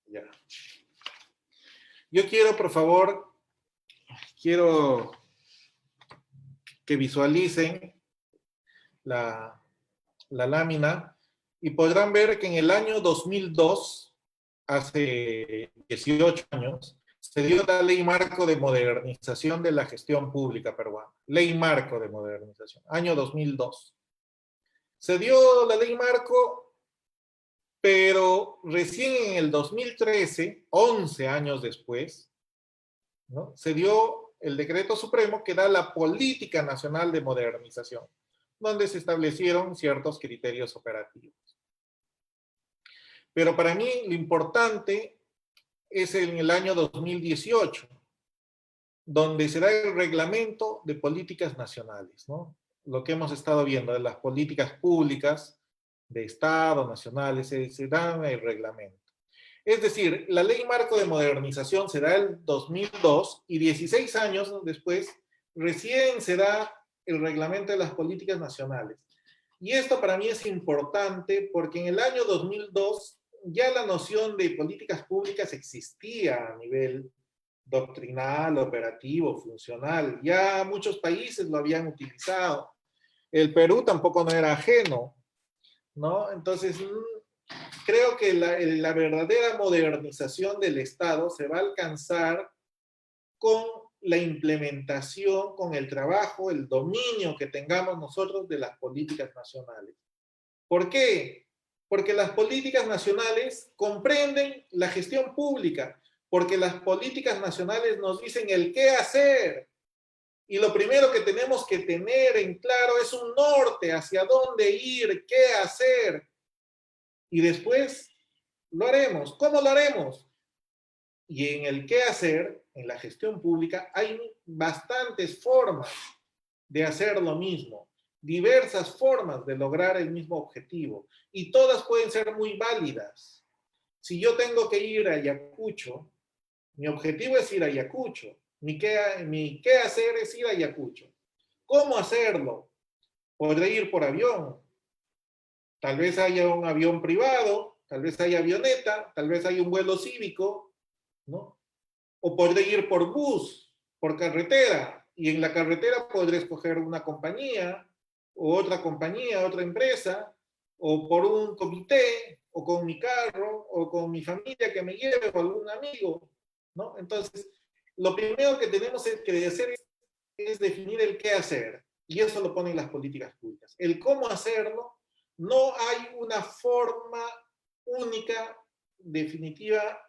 Speaker 1: Ya. Yo quiero, por favor, quiero que visualicen la lámina y podrán ver que en el año 2002, hace 18 años, se dio la Ley Marco de Modernización de la Gestión Pública Peruana. Ley Marco de Modernización, año 2002. Se dio la Ley Marco, pero recién en el 2013, 11 años después, ¿no?, se dio el decreto supremo que da la Política Nacional de Modernización, donde se establecieron ciertos criterios operativos. Pero para mí lo importante es en el año 2018, donde se da el reglamento de políticas nacionales, ¿no? Lo que hemos estado viendo de las políticas públicas de Estado, nacionales, se da el reglamento. Es decir, la Ley Marco de Modernización se da el 2002 y 16 años después recién se da el reglamento de las políticas nacionales. Y esto para mí es importante porque en el año 2002 ya la noción de políticas públicas existía a nivel doctrinal, operativo, funcional. Ya muchos países lo habían utilizado. El Perú tampoco no era ajeno, ¿no? Entonces, creo que la verdadera modernización del Estado se va a alcanzar con la implementación, con el trabajo, el dominio que tengamos nosotros de las políticas nacionales. ¿Por qué? Porque las políticas nacionales comprenden la gestión pública, porque las políticas nacionales nos dicen el qué hacer. Y lo primero que tenemos que tener en claro es un norte, hacia dónde ir, qué hacer. Y después lo haremos. ¿Cómo lo haremos? Y en el qué hacer, en la gestión pública, hay bastantes formas de hacer lo mismo, diversas formas de lograr el mismo objetivo, y todas pueden ser muy válidas. Si yo tengo que ir a Ayacucho, mi objetivo es ir a Ayacucho, mi qué hacer es ir a Ayacucho. ¿Cómo hacerlo? Podré ir por avión, tal vez haya un avión privado, tal vez haya avioneta, tal vez haya un vuelo cívico, ¿no? O podré ir por bus, por carretera, y en la carretera podré escoger una compañía, o otra compañía, otra empresa, o por un comité, o con mi carro, o con mi familia que me lleve, o algún amigo, ¿no? Entonces, lo primero que tenemos que hacer es definir el qué hacer, y eso lo ponen las políticas públicas. El cómo hacerlo, no hay una forma única, definitiva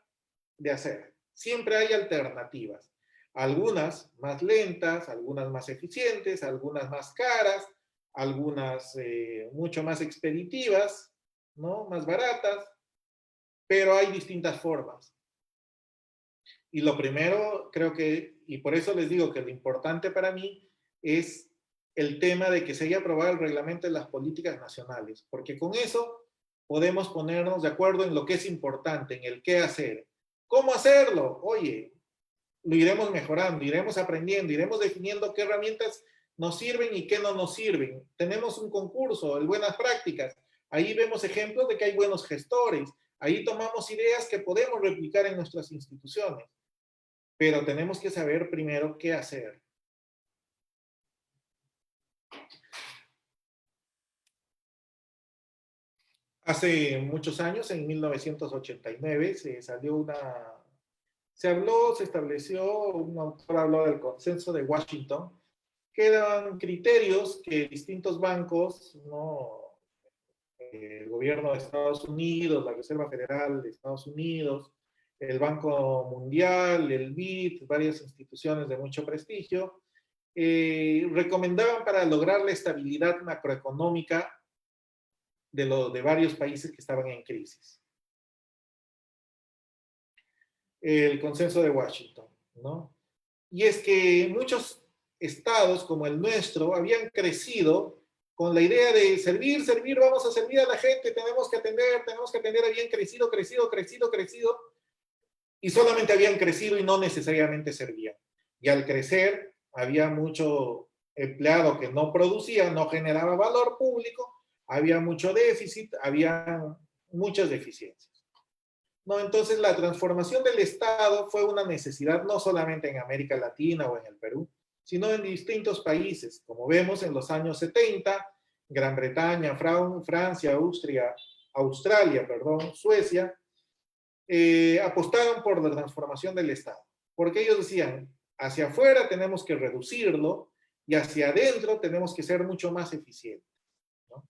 Speaker 1: de hacer. Siempre hay alternativas. Algunas más lentas, algunas más eficientes, algunas más caras, algunas mucho más expeditivas, ¿no? Más baratas, pero hay distintas formas. Y lo primero, creo que, y por eso les digo que lo importante para mí es el tema de que se haya aprobado el reglamento de las políticas nacionales, porque con eso podemos ponernos de acuerdo en lo que es importante, en el qué hacer. ¿Cómo hacerlo? Oye, lo iremos mejorando, iremos aprendiendo, iremos definiendo qué herramientas nos sirven y qué no nos sirven. Tenemos un concurso, el Buenas Prácticas. Ahí vemos ejemplos de que hay buenos gestores. Ahí tomamos ideas que podemos replicar en nuestras instituciones. Pero tenemos que saber primero qué hacer. Hace muchos años, en 1989, se estableció, un autor habló del consenso de Washington, que eran criterios que distintos bancos, ¿no? El gobierno de Estados Unidos, la Reserva Federal de Estados Unidos, el Banco Mundial, el BID, varias instituciones de mucho prestigio, recomendaban para lograr la estabilidad macroeconómica de varios países que estaban en crisis. El consenso de Washington, ¿no? Y es que muchos estados como el nuestro habían crecido con la idea de servir, vamos a servir a la gente, tenemos que atender, habían crecido, y solamente habían crecido y no necesariamente servían. Y al crecer, había mucho empleado que no producía, no generaba valor público, había mucho déficit, había muchas deficiencias. ¿No? Entonces, la transformación del Estado fue una necesidad no solamente en América Latina o en el Perú, sino en distintos países. Como vemos en los años 70, Gran Bretaña, Francia, Australia, Suecia, apostaron por la transformación del Estado, porque ellos decían, hacia afuera tenemos que reducirlo y hacia adentro tenemos que ser mucho más eficientes. ¿No?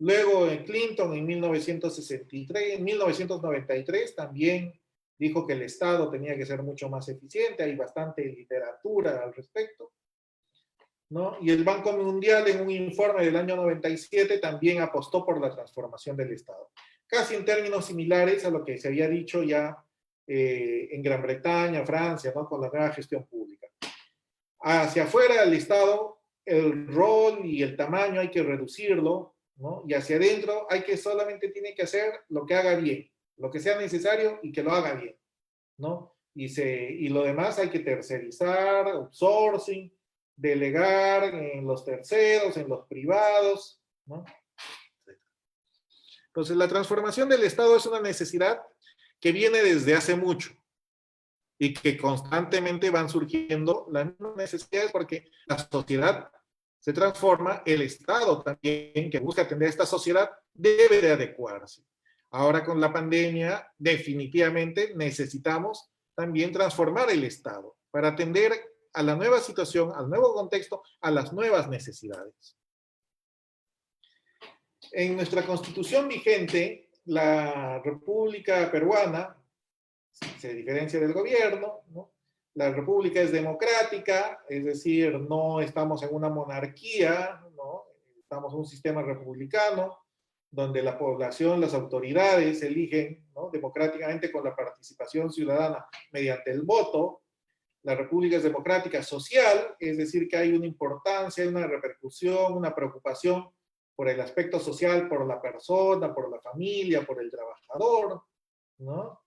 Speaker 1: Luego Clinton en 1993 también dijo que el Estado tenía que ser mucho más eficiente, hay bastante literatura al respecto, ¿no? Y el Banco Mundial en un informe del año 97 también apostó por la transformación del Estado, casi en términos similares a lo que se había dicho ya en Gran Bretaña, Francia, ¿no? Con la nueva gestión pública. Hacia afuera del Estado, el rol y el tamaño hay que reducirlo, ¿no? Y hacia adentro solamente tiene que hacer lo que haga bien, lo que sea necesario y que lo haga bien, ¿no? Y lo demás hay que tercerizar, outsourcing, delegar en los terceros, en los privados, ¿no? Entonces, la transformación del Estado es una necesidad que viene desde hace mucho y que constantemente van surgiendo las mismas necesidades porque la sociedad se transforma, el Estado también, que busca atender a esta sociedad, debe de adecuarse. Ahora con la pandemia, definitivamente necesitamos también transformar el Estado para atender a la nueva situación, al nuevo contexto, a las nuevas necesidades. En nuestra constitución vigente, la República Peruana se diferencia del gobierno, ¿no? La república es democrática, es decir, no estamos en una monarquía, ¿no? Estamos en un sistema republicano, donde la población, las autoridades eligen, ¿no?, democráticamente con la participación ciudadana mediante el voto. La república es democrática social, es decir, que hay una importancia, una repercusión, una preocupación por el aspecto social, por la persona, por la familia, por el trabajador, ¿no?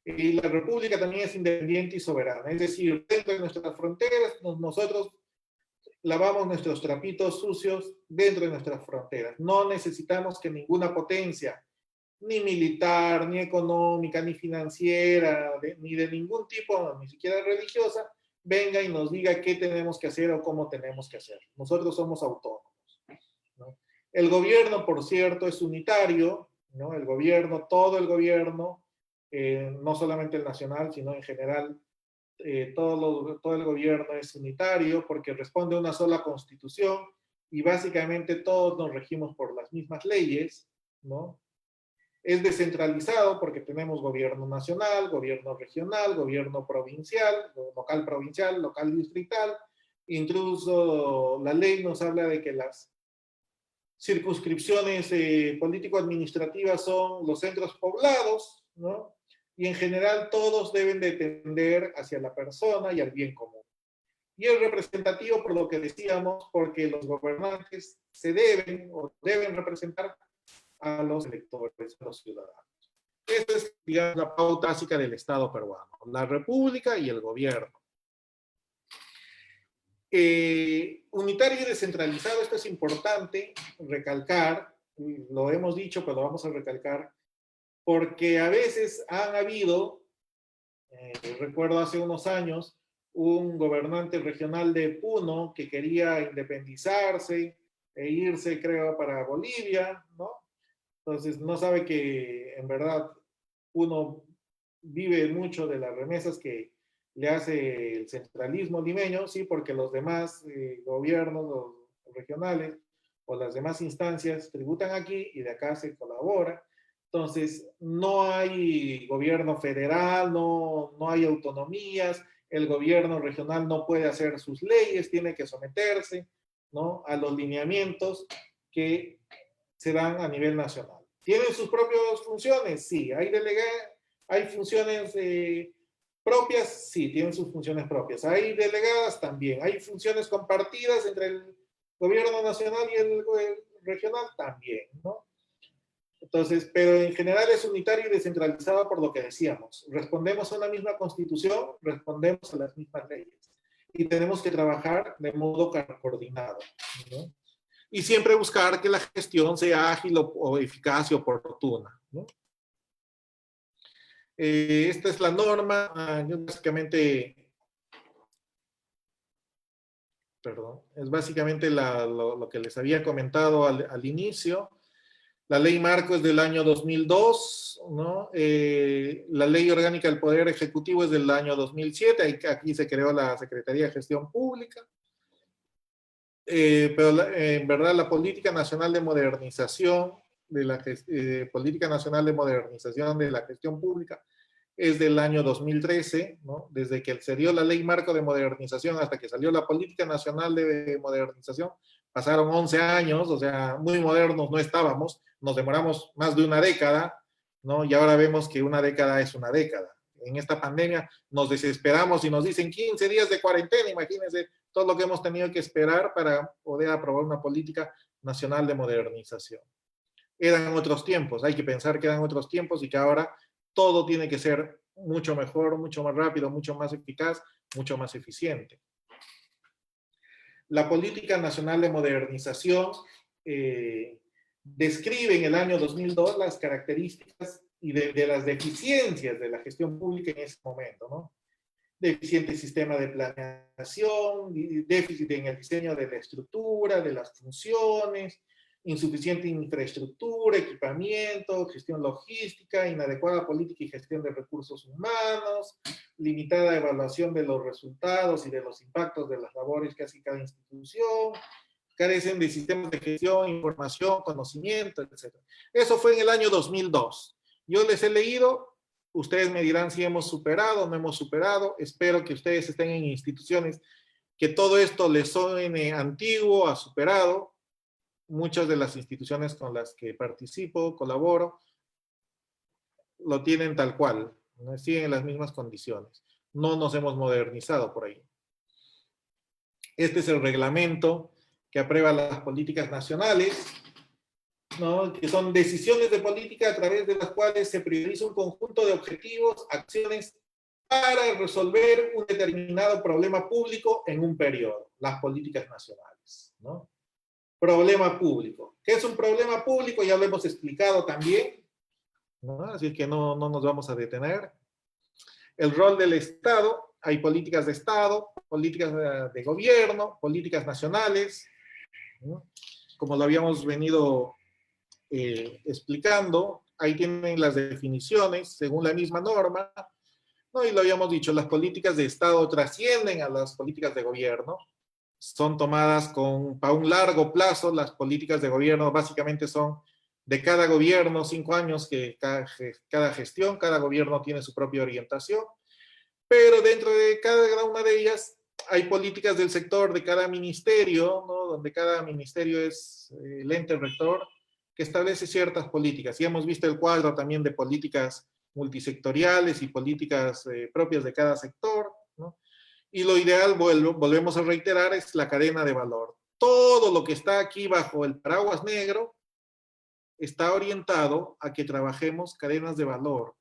Speaker 1: Y la república también es independiente y soberana, es decir, dentro de nuestras fronteras, nosotros lavamos nuestros trapitos sucios dentro de nuestras fronteras. No necesitamos que ninguna potencia, ni militar, ni económica, ni financiera, ni de ningún tipo, ni siquiera religiosa, venga y nos diga qué tenemos que hacer o cómo tenemos que hacer. Nosotros somos autónomos, ¿no? El gobierno, por cierto, es unitario, ¿no? El gobierno, todo el gobierno, no solamente el nacional, sino en general, todo el gobierno es unitario porque responde a una sola constitución y básicamente todos nos regimos por las mismas leyes, ¿no? Es descentralizado porque tenemos gobierno nacional, gobierno regional, gobierno provincial, local distrital. Incluso la ley nos habla de que las circunscripciones político-administrativas son los centros poblados, ¿no? Y en general todos deben de tender hacia la persona y al bien común. Y es representativo por lo que decíamos, porque los gobernantes se deben o deben representar a los electores, a los ciudadanos. Esa es, digamos, la pauta básica del Estado peruano, la república y el gobierno. Unitario y descentralizado, esto es importante recalcar, lo hemos dicho, pero lo vamos a recalcar, porque a veces han habido, recuerdo hace unos años, un gobernante regional de Puno que quería independizarse e irse, creo, para Bolivia, ¿no? Entonces no sabe que en verdad uno vive mucho de las remesas que le hace el centralismo limeño, sí, porque los demás gobiernos los regionales o las demás instancias tributan aquí y de acá se colabora. Entonces, no hay gobierno federal, no hay autonomías, el gobierno regional no puede hacer sus leyes, tiene que someterse, ¿no?, a los lineamientos que se dan a nivel nacional. ¿Tienen sus propias funciones? Sí. ¿Hay funciones propias? Sí, tienen sus funciones propias. ¿Hay delegadas? También. ¿Hay funciones compartidas entre el gobierno nacional y el regional? También, ¿no? Entonces, pero en general es unitario y descentralizado por lo que decíamos. Respondemos a una misma constitución, respondemos a las mismas leyes. Y tenemos que trabajar de modo coordinado, ¿no? Y siempre buscar que la gestión sea ágil o eficaz y oportuna, ¿no? Esta es la norma, básicamente, perdón, es básicamente lo que les había comentado al inicio. La ley marco es del año 2002, ¿no? La ley orgánica del Poder Ejecutivo es del año 2007, aquí se creó la Secretaría de Gestión Pública. Pero en verdad la política nacional de modernización política nacional de modernización de la gestión pública es del año 2013, ¿no? Desde que se dio la ley marco de modernización hasta que salió la política nacional de modernización, pasaron 11 años, o sea, muy modernos no estábamos, nos demoramos más de una década, ¿no? Y ahora vemos que una década es una década. En esta pandemia nos desesperamos y nos dicen 15 días de cuarentena, imagínense todo lo que hemos tenido que esperar para poder aprobar una política nacional de modernización. Eran otros tiempos, hay que pensar que eran otros tiempos y que ahora todo tiene que ser mucho mejor, mucho más rápido, mucho más eficaz, mucho más eficiente. La política nacional de modernización describe en el año 2002 las características y de las deficiencias de la gestión pública en ese momento, ¿no? Deficiente sistema de planeación, déficit en el diseño de la estructura, de las funciones, insuficiente infraestructura, equipamiento, gestión logística, inadecuada política y gestión de recursos humanos, limitada evaluación de los resultados y de los impactos de las labores que hace cada institución, carecen de sistemas de gestión, información, conocimiento, etc. Eso fue en el año 2002. Yo les he leído, ustedes me dirán si hemos superado o no hemos superado. Espero que ustedes estén en instituciones que todo esto les suene antiguo, ha superado. Muchas de las instituciones con las que participo, colaboro, lo tienen tal cual, ¿no? Siguen en las mismas condiciones. No nos hemos modernizado por ahí. Este es el reglamento que aprueba las políticas nacionales, ¿no? Que son decisiones de política a través de las cuales se prioriza un conjunto de objetivos, acciones para resolver un determinado problema público en un periodo, las políticas nacionales, ¿no? Problema público. ¿Qué es un problema público? Ya lo hemos explicado también, ¿no? Así que no nos vamos a detener. El rol del Estado, hay políticas de Estado, políticas de gobierno, políticas nacionales, ¿no? Como lo habíamos venido explicando, ahí tienen las definiciones según la misma norma, ¿no? Y lo habíamos dicho, las políticas de Estado trascienden a las políticas de gobierno, son tomadas para un largo plazo. Las políticas de gobierno básicamente son de cada gobierno, 5 años, que cada gestión, cada gobierno tiene su propia orientación, pero dentro de cada una de ellas hay políticas del sector de cada ministerio, ¿no? Donde cada ministerio es el ente rector que establece ciertas políticas. Y hemos visto el cuadro también de políticas multisectoriales y políticas propias de cada sector, ¿no? Y lo ideal, volvemos a reiterar, es la cadena de valor. Todo lo que está aquí bajo el paraguas negro está orientado a que trabajemos cadenas de valor.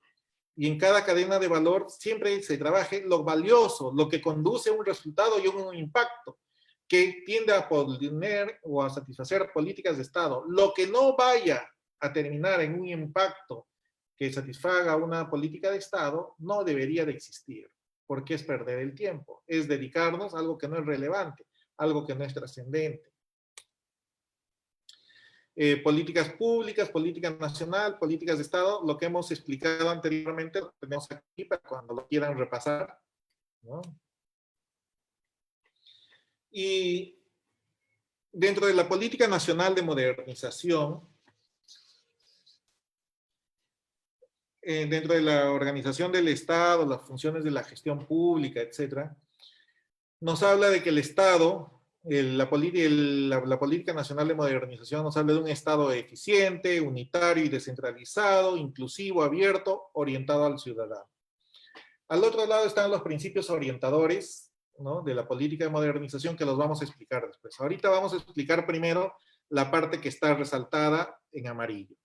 Speaker 1: Y en cada cadena de valor siempre se trabaje lo valioso, lo que conduce a un resultado y un impacto, que tiende a poner o a satisfacer políticas de Estado. Lo que no vaya a terminar en un impacto que satisfaga una política de Estado no debería de existir, porque es perder el tiempo, es dedicarnos a algo que no es relevante, algo que no es trascendente. Políticas públicas, política nacional, políticas de Estado, lo que hemos explicado anteriormente, lo tenemos aquí para cuando lo quieran repasar, ¿no? Y dentro de la política nacional de modernización, dentro de la organización del Estado, las funciones de la gestión pública, etcétera, nos habla de que el Estado, la política nacional de modernización nos habla de un Estado eficiente, unitario y descentralizado, inclusivo, abierto, orientado al ciudadano. Al otro lado están los principios orientadores, ¿no? De la política de modernización, que los vamos a explicar después. Ahorita vamos a explicar primero la parte que está resaltada en amarillo.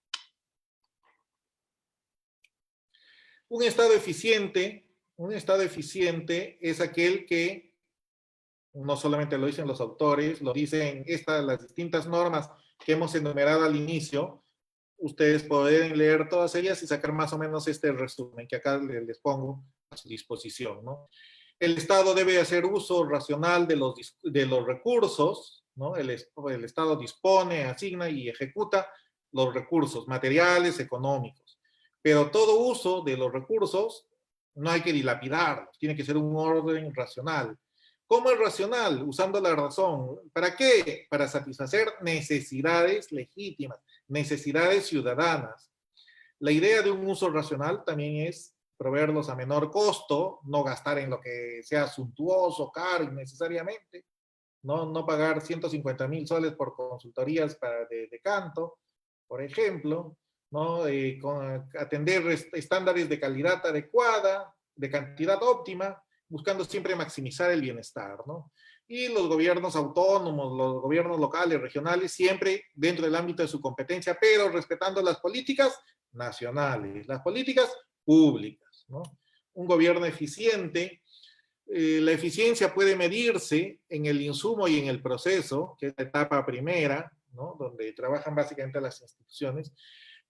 Speaker 1: Un Estado eficiente es aquel que, no solamente lo dicen los autores, lo dicen las distintas normas que hemos enumerado al inicio. Ustedes pueden leer todas ellas y sacar más o menos este resumen que acá les pongo a su disposición, ¿no? El Estado debe hacer uso racional de los recursos, ¿no? El Estado dispone, asigna y ejecuta los recursos materiales, económicos. Pero todo uso de los recursos no hay que dilapidarlos, tiene que ser un orden racional. ¿Cómo es racional? Usando la razón. ¿Para qué? Para satisfacer necesidades legítimas, necesidades ciudadanas. La idea de un uso racional también es proveerlos a menor costo, no gastar en lo que sea suntuoso, caro innecesariamente, no pagar 150,000 soles por consultorías de canto, por ejemplo, ¿no? Atender estándares de calidad adecuada, de cantidad óptima, buscando siempre maximizar el bienestar, ¿no? Y los gobiernos autónomos, los gobiernos locales, regionales, siempre dentro del ámbito de su competencia, pero respetando las políticas nacionales, las políticas públicas, ¿no? Un gobierno eficiente, la eficiencia puede medirse en el insumo y en el proceso, que es la etapa primera, ¿no? Donde trabajan básicamente las instituciones,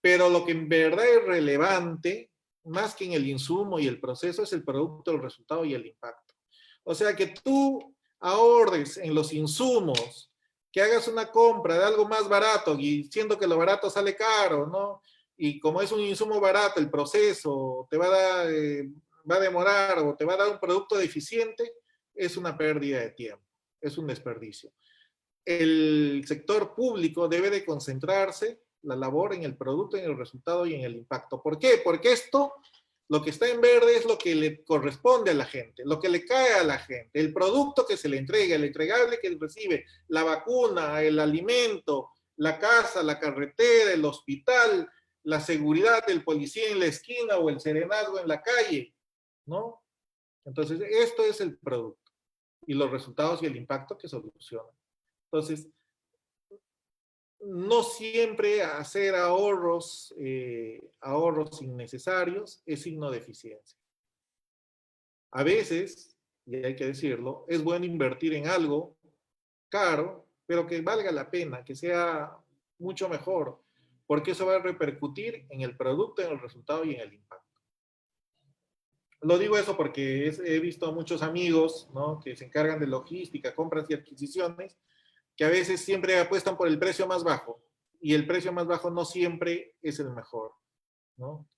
Speaker 1: pero lo que en verdad es relevante, más que en el insumo y el proceso, es el producto, el resultado y el impacto. O sea, que tú ahorres en los insumos, que hagas una compra de algo más barato y siendo que lo barato sale caro, ¿no? Y como es un insumo barato, el proceso te va a demorar o te va a dar un producto deficiente, es una pérdida de tiempo, es un desperdicio. el sector público debe de concentrarse la labor en el producto, en el resultado y en el impacto. ¿Por qué? Porque esto, lo que está en verde es lo que le corresponde a la gente, lo que le cae a la gente, el producto que se le entrega, el entregable que recibe, la vacuna, el alimento, la casa, la carretera, el hospital, la seguridad del policía en la esquina o el serenazgo en la calle, ¿no? Entonces, esto es el producto y los resultados y el impacto que soluciona. Entonces, no siempre hacer ahorros innecesarios es signo de eficiencia. A veces, y hay que decirlo, es bueno invertir en algo caro, pero que valga la pena, que sea mucho mejor, porque eso va a repercutir en el producto, en el resultado y en el impacto. Lo digo eso porque he visto a muchos amigos, ¿no?, que se encargan de logística, compras y adquisiciones, que a veces siempre apuestan por el precio más bajo, y el precio más bajo no siempre es el mejor, ¿no?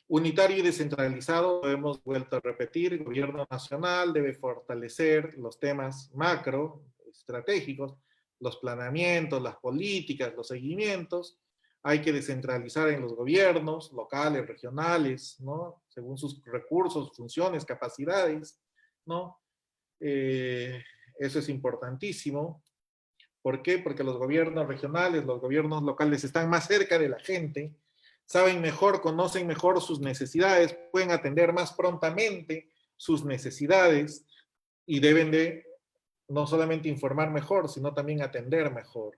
Speaker 1: Unitario y descentralizado, lo hemos vuelto a repetir, el gobierno nacional debe fortalecer los temas macro, estratégicos, los planeamientos, las políticas, los seguimientos. Hay que descentralizar en los gobiernos locales, regionales, ¿no?, según sus recursos, funciones, capacidades, ¿no? Eso es importantísimo. ¿Por qué? Porque los gobiernos regionales, los gobiernos locales están más cerca de la gente, saben mejor, conocen mejor sus necesidades, pueden atender más prontamente sus necesidades y deben de no solamente informar mejor, sino también atender mejor.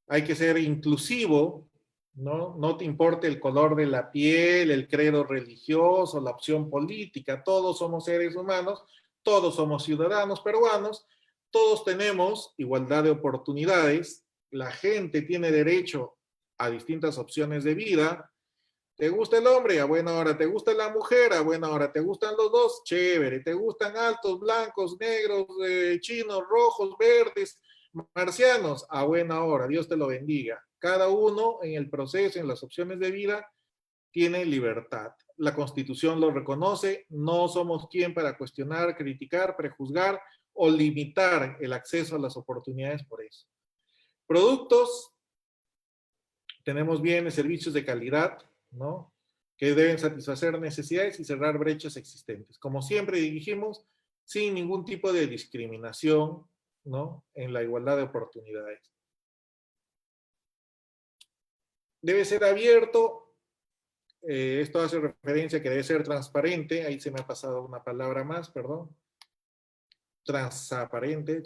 Speaker 1: Hay que ser inclusivo, ¿no? No te importe el color de la piel, el credo religioso, la opción política, todos somos seres humanos, todos somos ciudadanos peruanos, todos tenemos igualdad de oportunidades, la gente tiene derecho a distintas opciones de vida. ¿Te gusta el hombre? A buena hora. ¿Te gusta la mujer? A buena hora. ¿Te gustan los dos? Chévere. ¿Te gustan altos, blancos, negros, chinos, rojos, verdes, marcianos? A buena hora. Dios te lo bendiga. Cada uno en el proceso, en las opciones de vida, tiene libertad. La Constitución lo reconoce. No somos quien para cuestionar, criticar, prejuzgar o limitar el acceso a las oportunidades por eso. Productos, tenemos bienes, servicios de calidad, ¿no?, que deben satisfacer necesidades y cerrar brechas existentes. Como siempre dijimos, sin ningún tipo de discriminación, ¿no?, en la igualdad de oportunidades. Debe ser abierto, esto hace referencia a que debe ser transparente, ahí se me ha pasado una palabra más, perdón. Transparente,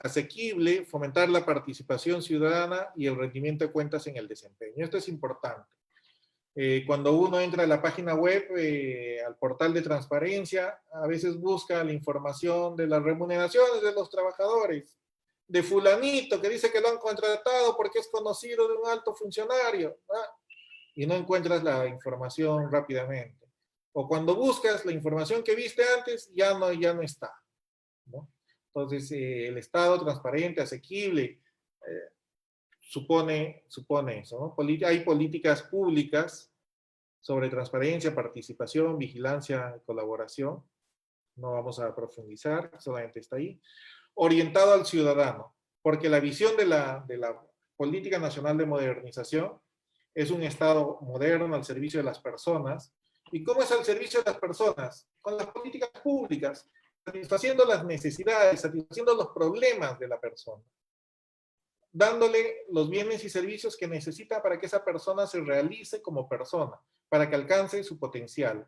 Speaker 1: asequible, fomentar la participación ciudadana y el rendimiento de cuentas en el desempeño. Esto es importante. Cuando uno entra a la página web, al portal de transparencia, a veces busca la información de las remuneraciones de los trabajadores, de fulanito que dice que lo han contratado porque es conocido de un alto funcionario, ¿verdad?, y no encuentras la información rápidamente. O cuando buscas la información que viste antes, ya no está, ¿no? Entonces, el Estado transparente, asequible, supone eso, ¿no? Hay políticas públicas sobre transparencia, participación, vigilancia, colaboración. No vamos a profundizar, solamente está ahí. Orientado al ciudadano, porque la visión de la Política Nacional de Modernización es un Estado moderno al servicio de las personas. ¿Y cómo es al servicio de las personas? Con las políticas públicas, satisfaciendo las necesidades, satisfaciendo los problemas de la persona, dándole los bienes y servicios que necesita para que esa persona se realice como persona, para que alcance su potencial.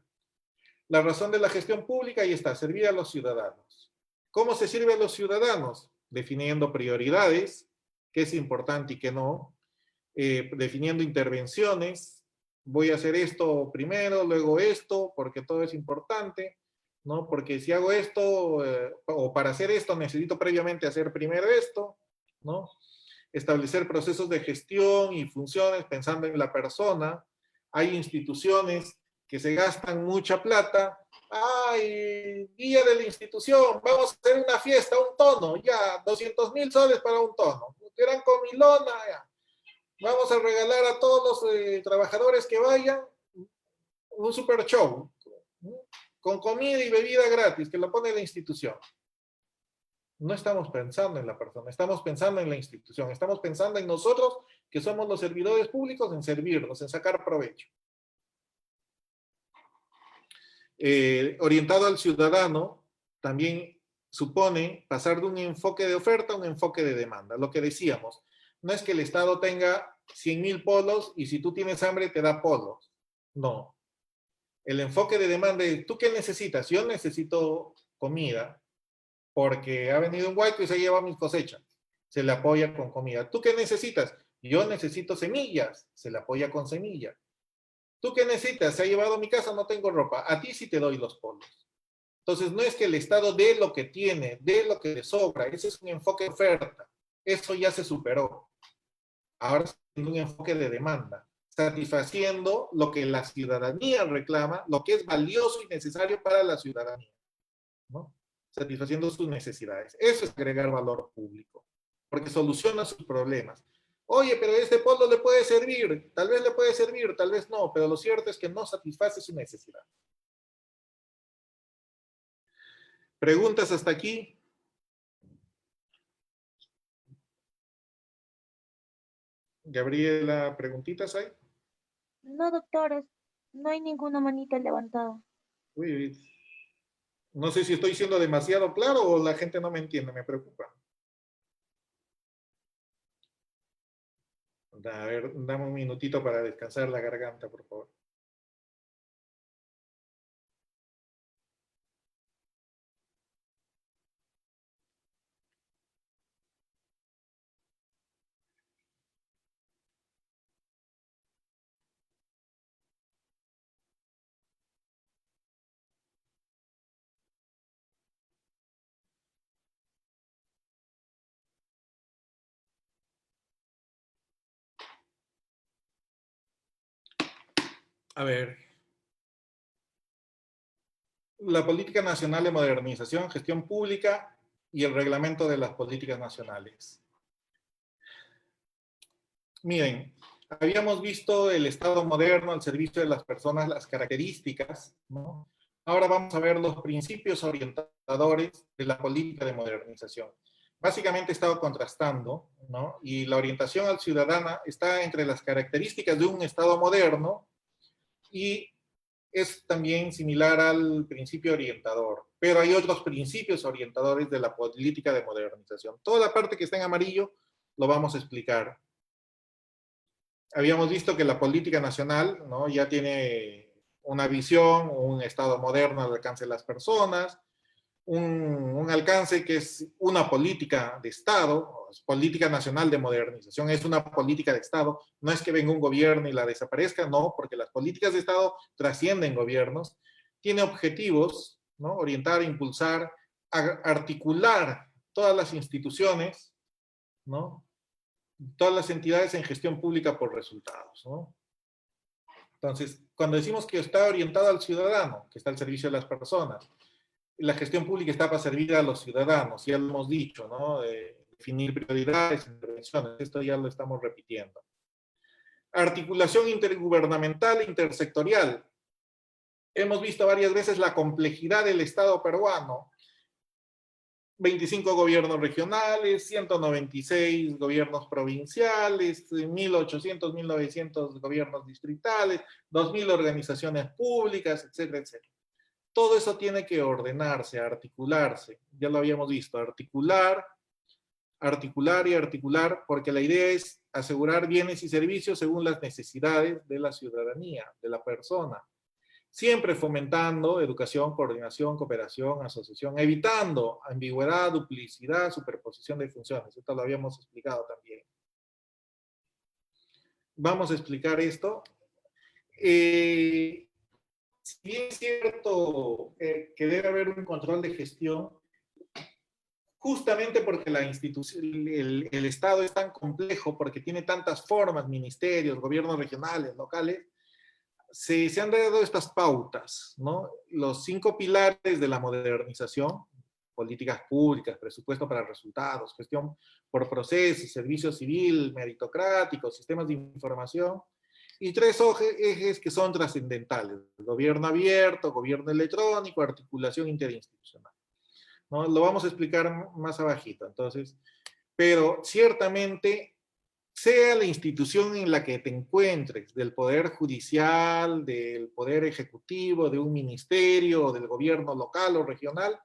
Speaker 1: La razón de la gestión pública, ahí está, servir a los ciudadanos. ¿Cómo se sirve a los ciudadanos? Definiendo prioridades, qué es importante y qué no, definiendo intervenciones, voy a hacer esto primero, luego esto, porque todo es importante, ¿no? Porque si hago esto, o para hacer esto, necesito previamente hacer primero esto, ¿no? Establecer procesos de gestión y funciones pensando en la persona. Hay instituciones que se gastan mucha plata. ¡Ay, guía de la institución! Vamos a hacer una fiesta, un tono, ya, 200,000 soles para un tono. Gran comilona, ya. Vamos a regalar a todos los trabajadores que vayan un super show, ¿no?, con comida y bebida gratis, que lo pone la institución. No estamos pensando en la persona, estamos pensando en la institución, estamos pensando en nosotros, que somos los servidores públicos, en servirnos, en sacar provecho. Orientado al ciudadano, también supone pasar de un enfoque de oferta a un enfoque de demanda. Lo que decíamos, no es que el Estado tenga 100.000 polos y si tú tienes hambre te da polos. No. El enfoque de demanda es, ¿tú qué necesitas? Yo necesito comida porque ha venido un huaico y se lleva mis cosechas. Se le apoya con comida. ¿Tú qué necesitas? Yo necesito semillas. Se le apoya con semillas. ¿Tú qué necesitas? Se ha llevado mi casa, no tengo ropa. A ti sí te doy los polos. Entonces, no es que el Estado dé lo que tiene, dé lo que le sobra. Ese es un enfoque de oferta. Eso ya se superó. Ahora es un enfoque de demanda, satisfaciendo lo que la ciudadanía reclama, lo que es valioso y necesario para la ciudadanía, ¿no? Satisfaciendo sus necesidades. Eso es agregar valor público, porque soluciona sus problemas. Oye, pero este polo le puede servir, tal vez no, pero lo cierto es que no satisface su necesidad. ¿Preguntas hasta aquí? Gabriela, ¿preguntitas hay?
Speaker 2: No, doctores, no hay ninguna manita levantada.
Speaker 1: Uy, no sé si estoy siendo demasiado claro o la gente no me entiende, me preocupa. A ver, dame un minutito para descansar la garganta, por favor. A ver, la política nacional de modernización, gestión pública y el reglamento de las políticas nacionales. Miren, habíamos visto el Estado moderno al servicio de las personas, las características, ¿no? Ahora vamos a ver los principios orientadores de la política de modernización. Básicamente he estado contrastando, ¿no? Y la orientación al ciudadano está entre las características de un Estado moderno y es también similar al principio orientador, pero hay otros principios orientadores de la política de modernización. Toda la parte que está en amarillo lo vamos a explicar. Habíamos visto que la política nacional, ¿no?, ya tiene una visión, un Estado moderno al alcance de las personas, un alcance que es una política de Estado, política nacional de modernización, es una política de Estado, no es que venga un gobierno y la desaparezca, no, porque las políticas de Estado trascienden gobiernos, tiene objetivos, ¿no?, orientar, impulsar, articular todas las instituciones, ¿no?, todas las entidades en gestión pública por resultados, ¿no? Entonces, cuando decimos que está orientado al ciudadano, que está al servicio de las personas, la gestión pública está para servir a los ciudadanos, ya lo hemos dicho, ¿no? Definir prioridades, intervenciones, esto ya lo estamos repitiendo. Articulación intergubernamental e intersectorial. Hemos visto varias veces la complejidad del Estado peruano. 25 gobiernos regionales, 196 gobiernos provinciales, 1.800, 1.900 gobiernos distritales, 2.000 organizaciones públicas, etcétera, etcétera. Todo eso tiene que ordenarse, articularse. Ya lo habíamos visto, articular, articular y articular, porque la idea es asegurar bienes y servicios según las necesidades de la ciudadanía, de la persona. Siempre fomentando educación, coordinación, cooperación, asociación, evitando ambigüedad, duplicidad, superposición de funciones. Esto lo habíamos explicado también. Vamos a explicar esto. Si bien es cierto que debe haber un control de gestión, justamente porque la institución, el Estado es tan complejo, porque tiene tantas formas, ministerios, gobiernos regionales, locales, se han dado estas pautas, ¿no? Los 5 pilares de la modernización: políticas públicas, presupuesto para resultados, gestión por procesos, servicio civil, meritocrático, sistemas de información, y 3 ejes que son trascendentales: gobierno abierto, gobierno electrónico, articulación interinstitucional. ¿no? Lo vamos a explicar más abajito, entonces, pero ciertamente, sea la institución en la que te encuentres, del Poder Judicial, del Poder Ejecutivo, de un ministerio, o del gobierno local o regional,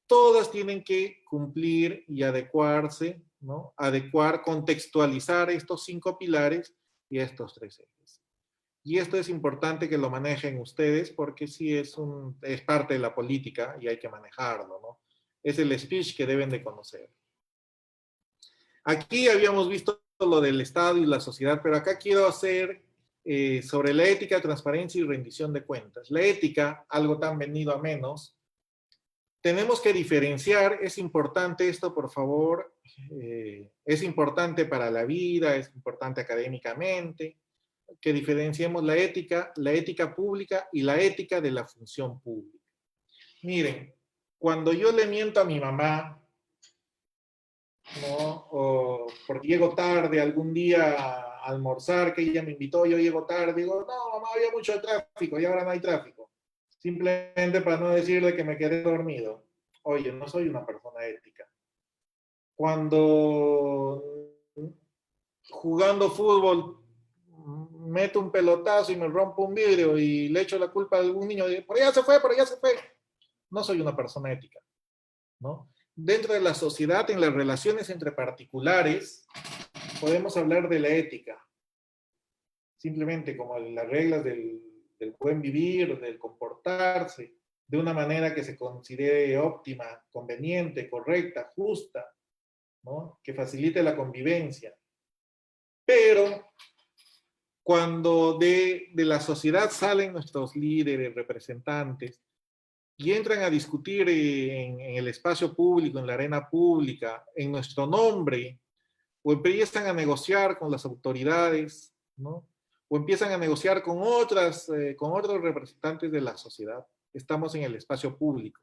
Speaker 1: todas tienen que cumplir y adecuarse, ¿no? Adecuar, contextualizar estos 5 pilares y estos 3 ejes. Y esto es importante que lo manejen ustedes porque sí es parte de la política y hay que manejarlo, ¿no? Es el speech que deben de conocer. Aquí habíamos visto lo del Estado y la sociedad, pero acá quiero hacer sobre la ética, transparencia y rendición de cuentas. La ética, algo tan venido a menos, tenemos que diferenciar, es importante esto, por favor, es importante para la vida, es importante académicamente, que diferenciemos la ética pública y la ética de la función pública. Miren, cuando yo le miento a mi mamá, ¿no? O porque llego tarde algún día a almorzar, que ella me invitó, yo llego tarde, digo, no, mamá, había mucho tráfico y ahora no hay tráfico. Simplemente para no decirle que me quedé dormido. Oye, no soy una persona ética. Cuando jugando fútbol meto un pelotazo y me rompo un vidrio y le echo la culpa a algún niño, por allá se fue, por allá se fue. No soy una persona ética, ¿no? Dentro de la sociedad, en las relaciones entre particulares, podemos hablar de la ética, simplemente como las reglas del buen vivir, del comportarse, de una manera que se considere óptima, conveniente, correcta, justa, ¿no? Que facilite la convivencia. Pero cuando de la sociedad salen nuestros líderes, representantes, y entran a discutir en el espacio público, en la arena pública, en nuestro nombre, o empiezan a negociar con las autoridades, ¿no? O empiezan a negociar con otros representantes de la sociedad. Estamos en el espacio público.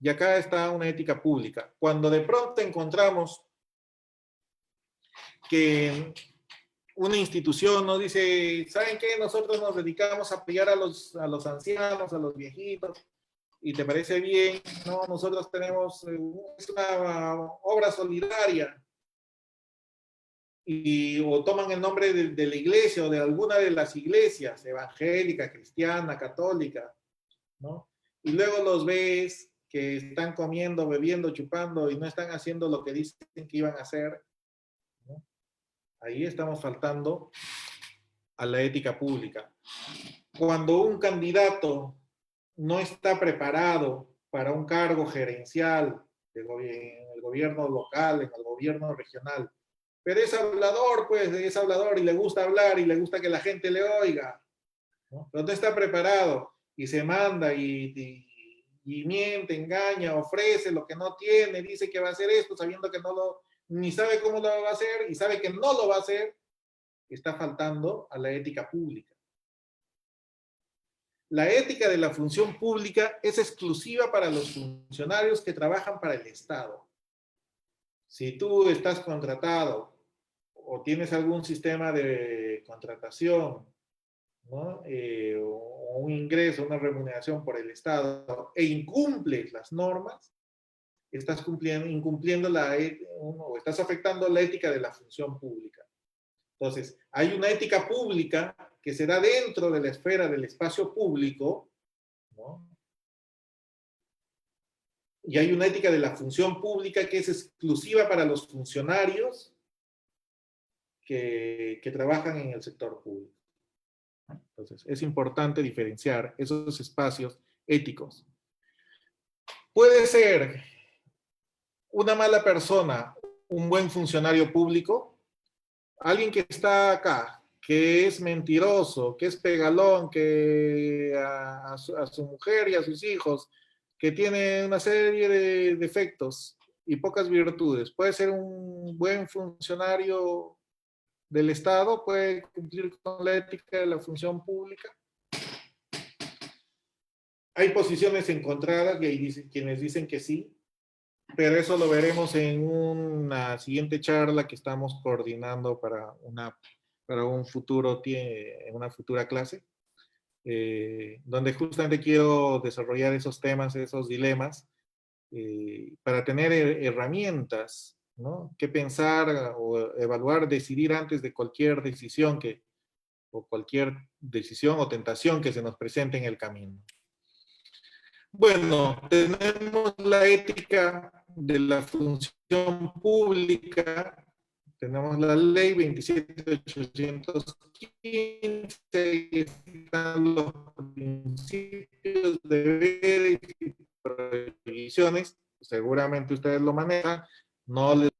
Speaker 1: Y acá está una ética pública. Cuando de pronto encontramos que una institución nos dice, ¿saben qué? Nosotros nos dedicamos a apoyar a los ancianos, a los viejitos, y te parece bien, no, nosotros tenemos es una obra solidaria, o toman el nombre de la iglesia o de alguna de las iglesias, evangélica, cristiana, católica, ¿no? Y luego los ves que están comiendo, bebiendo, chupando y no están haciendo lo que dicen que iban a hacer, ¿no? Ahí estamos faltando a la ética pública. Cuando un candidato no está preparado para un cargo gerencial en el gobierno local, en el gobierno regional, pero es hablador, pues, es hablador y le gusta hablar y le gusta que la gente le oiga, ¿no? Pero no está preparado y se manda y miente, engaña, ofrece lo que no tiene, dice que va a hacer esto sabiendo que no lo, ni sabe cómo lo va a hacer y sabe que no lo va a hacer, está faltando a la ética pública. La ética de la función pública es exclusiva para los funcionarios que trabajan para el Estado. Si tú estás contratado o tienes algún sistema de contratación, ¿no? O un ingreso, una remuneración por el Estado e incumples las normas, estás incumpliendo o estás afectando la ética de la función pública. Entonces, hay una ética pública que se da dentro de la esfera del espacio público, ¿no? Y hay una ética de la función pública que es exclusiva para los funcionarios que trabajan en el sector público. Entonces, es importante diferenciar esos espacios éticos. Puede ser una mala persona, un buen funcionario público, alguien que está acá, que es mentiroso, que es pegalón, que a su mujer y a sus hijos, que tiene una serie de defectos y pocas virtudes, puede ser un buen funcionario del Estado, puede cumplir con la ética de la función pública. Hay posiciones encontradas y hay quienes dicen que sí, pero eso lo veremos en una siguiente charla que estamos coordinando para un futuro, en una futura clase, donde justamente quiero desarrollar esos temas, esos dilemas, para tener herramientas, ¿no? Que pensar o evaluar, decidir antes de cualquier decisión o cualquier decisión o tentación que se nos presente en el camino. Bueno, tenemos la ética de la función pública, tenemos la ley 27.815, y están los principios, deberes y prohibiciones, seguramente ustedes lo manejan, no les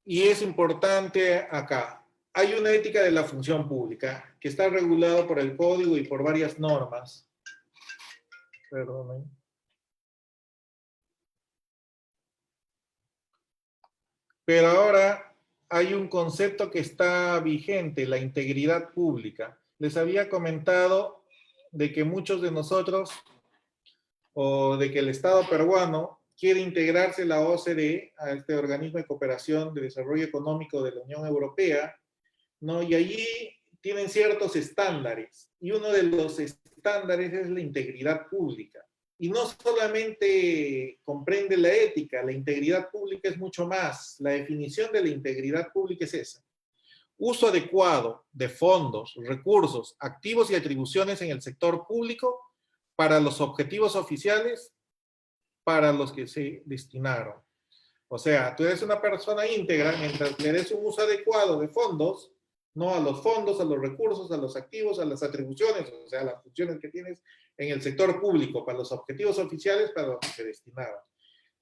Speaker 1: y es importante acá. Hay una ética de la función pública que está regulado por el código y por varias normas. Perdonen. Pero ahora hay un concepto que está vigente, la integridad pública. Les había comentado de que muchos de nosotros, o de que el Estado peruano quiere integrarse la OCDE, a este organismo de cooperación de desarrollo económico de la Unión Europea, ¿no? Y allí tienen ciertos estándares, y uno de los estándares es la integridad pública. Y no solamente comprende la ética, la integridad pública es mucho más. La definición de la integridad pública es esa: uso adecuado de fondos, recursos, activos y atribuciones en el sector público para los objetivos oficiales para los que se destinaron. O sea, tú eres una persona íntegra mientras le des un uso adecuado de fondos, no a los fondos, a los recursos, a los activos, a las atribuciones, o sea, las funciones que tienes en el sector público para los objetivos oficiales para los que se destinaron.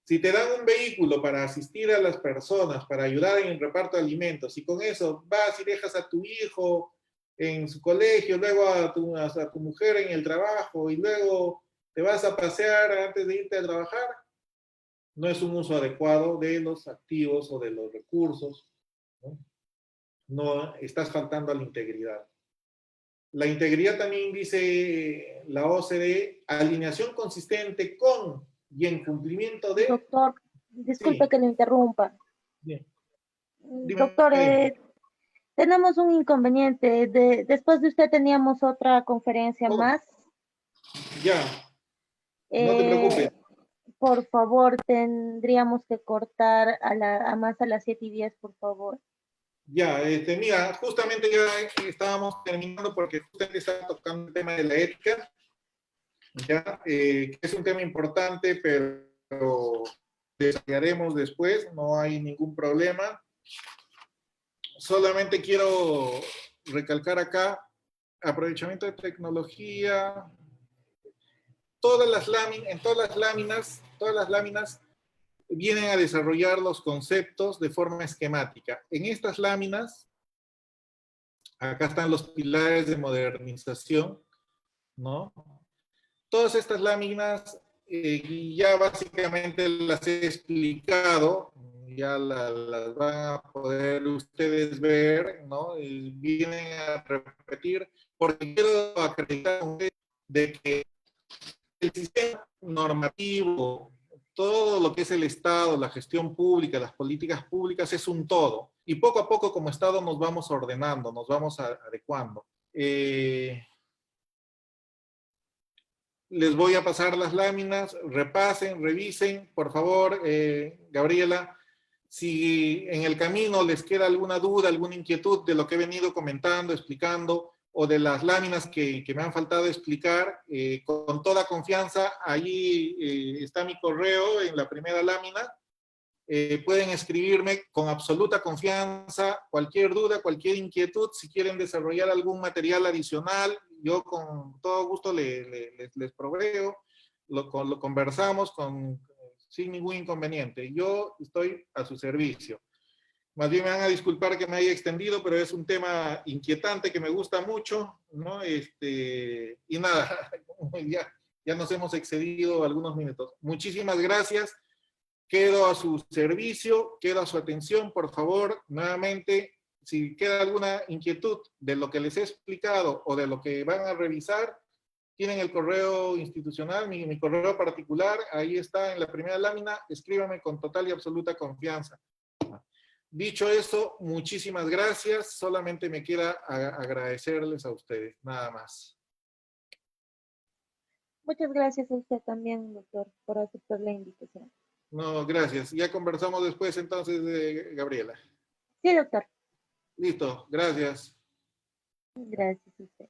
Speaker 1: Si te dan un vehículo para asistir a las personas, para ayudar en el reparto de alimentos, y con eso vas y dejas a tu hijo en su colegio, luego a tu mujer en el trabajo, y luego te vas a pasear antes de irte a trabajar, no es un uso adecuado de los activos o de los recursos, ¿no? No estás faltando a la integridad. La integridad también dice la OCDE, alineación consistente con y en cumplimiento de...
Speaker 2: Doctor, disculpe
Speaker 1: Sí,
Speaker 2: que lo interrumpa.
Speaker 1: bien. Dime,
Speaker 2: Doctor,
Speaker 1: dime.
Speaker 2: tenemos un inconveniente. Después de usted teníamos otra conferencia
Speaker 1: Oh,
Speaker 2: más.
Speaker 1: ya, no te
Speaker 2: Eh,
Speaker 1: preocupes.
Speaker 2: por favor, tendríamos que cortar a más a las 7:10, por favor.
Speaker 1: Ya, mira, justamente ya estábamos terminando porque usted está tocando el tema de la ética, ya, que es un tema importante, pero desarrollaremos después, no hay ningún problema. Solamente quiero recalcar acá, aprovechamiento de tecnología, en todas las láminas vienen a desarrollar los conceptos de forma esquemática. En estas láminas, acá están los pilares de modernización, ¿no? Todas estas láminas ya básicamente las he explicado, ya las van a poder ustedes ver, ¿no? Y vienen a repetir, porque quiero acreditar de que el sistema normativo, todo lo que es el Estado, la gestión pública, las políticas públicas, es un todo. Y poco a poco como Estado nos vamos ordenando, nos vamos adecuando. Les voy a pasar las láminas, repasen, revisen, por favor, Gabriela, si en el camino les queda alguna duda, alguna inquietud de lo que he venido comentando, explicando, o de las láminas que me han faltado explicar, con toda confianza, allí está mi correo en la primera lámina. Pueden escribirme con absoluta confianza, cualquier duda, cualquier inquietud, si quieren desarrollar algún material adicional, yo con todo gusto les proveo, lo conversamos sin ningún inconveniente. Yo estoy a su servicio. Más bien me van a disculpar que me haya extendido, pero es un tema inquietante que me gusta mucho, ¿no? Y nada, ya nos hemos excedido algunos minutos. Muchísimas gracias. Quedo a su servicio, quedo a su atención, por favor, nuevamente, si queda alguna inquietud de lo que les he explicado o de lo que van a revisar, tienen el correo institucional, mi correo particular, ahí está en la primera lámina, escríbame con total y absoluta confianza. Dicho eso, muchísimas gracias, solamente me queda agradecerles a ustedes, nada más.
Speaker 2: Muchas gracias a usted también, doctor, por aceptar la invitación.
Speaker 1: No, gracias. Ya conversamos después entonces, Gabriela.
Speaker 2: Sí, doctor.
Speaker 1: Listo, gracias.
Speaker 2: Gracias a usted.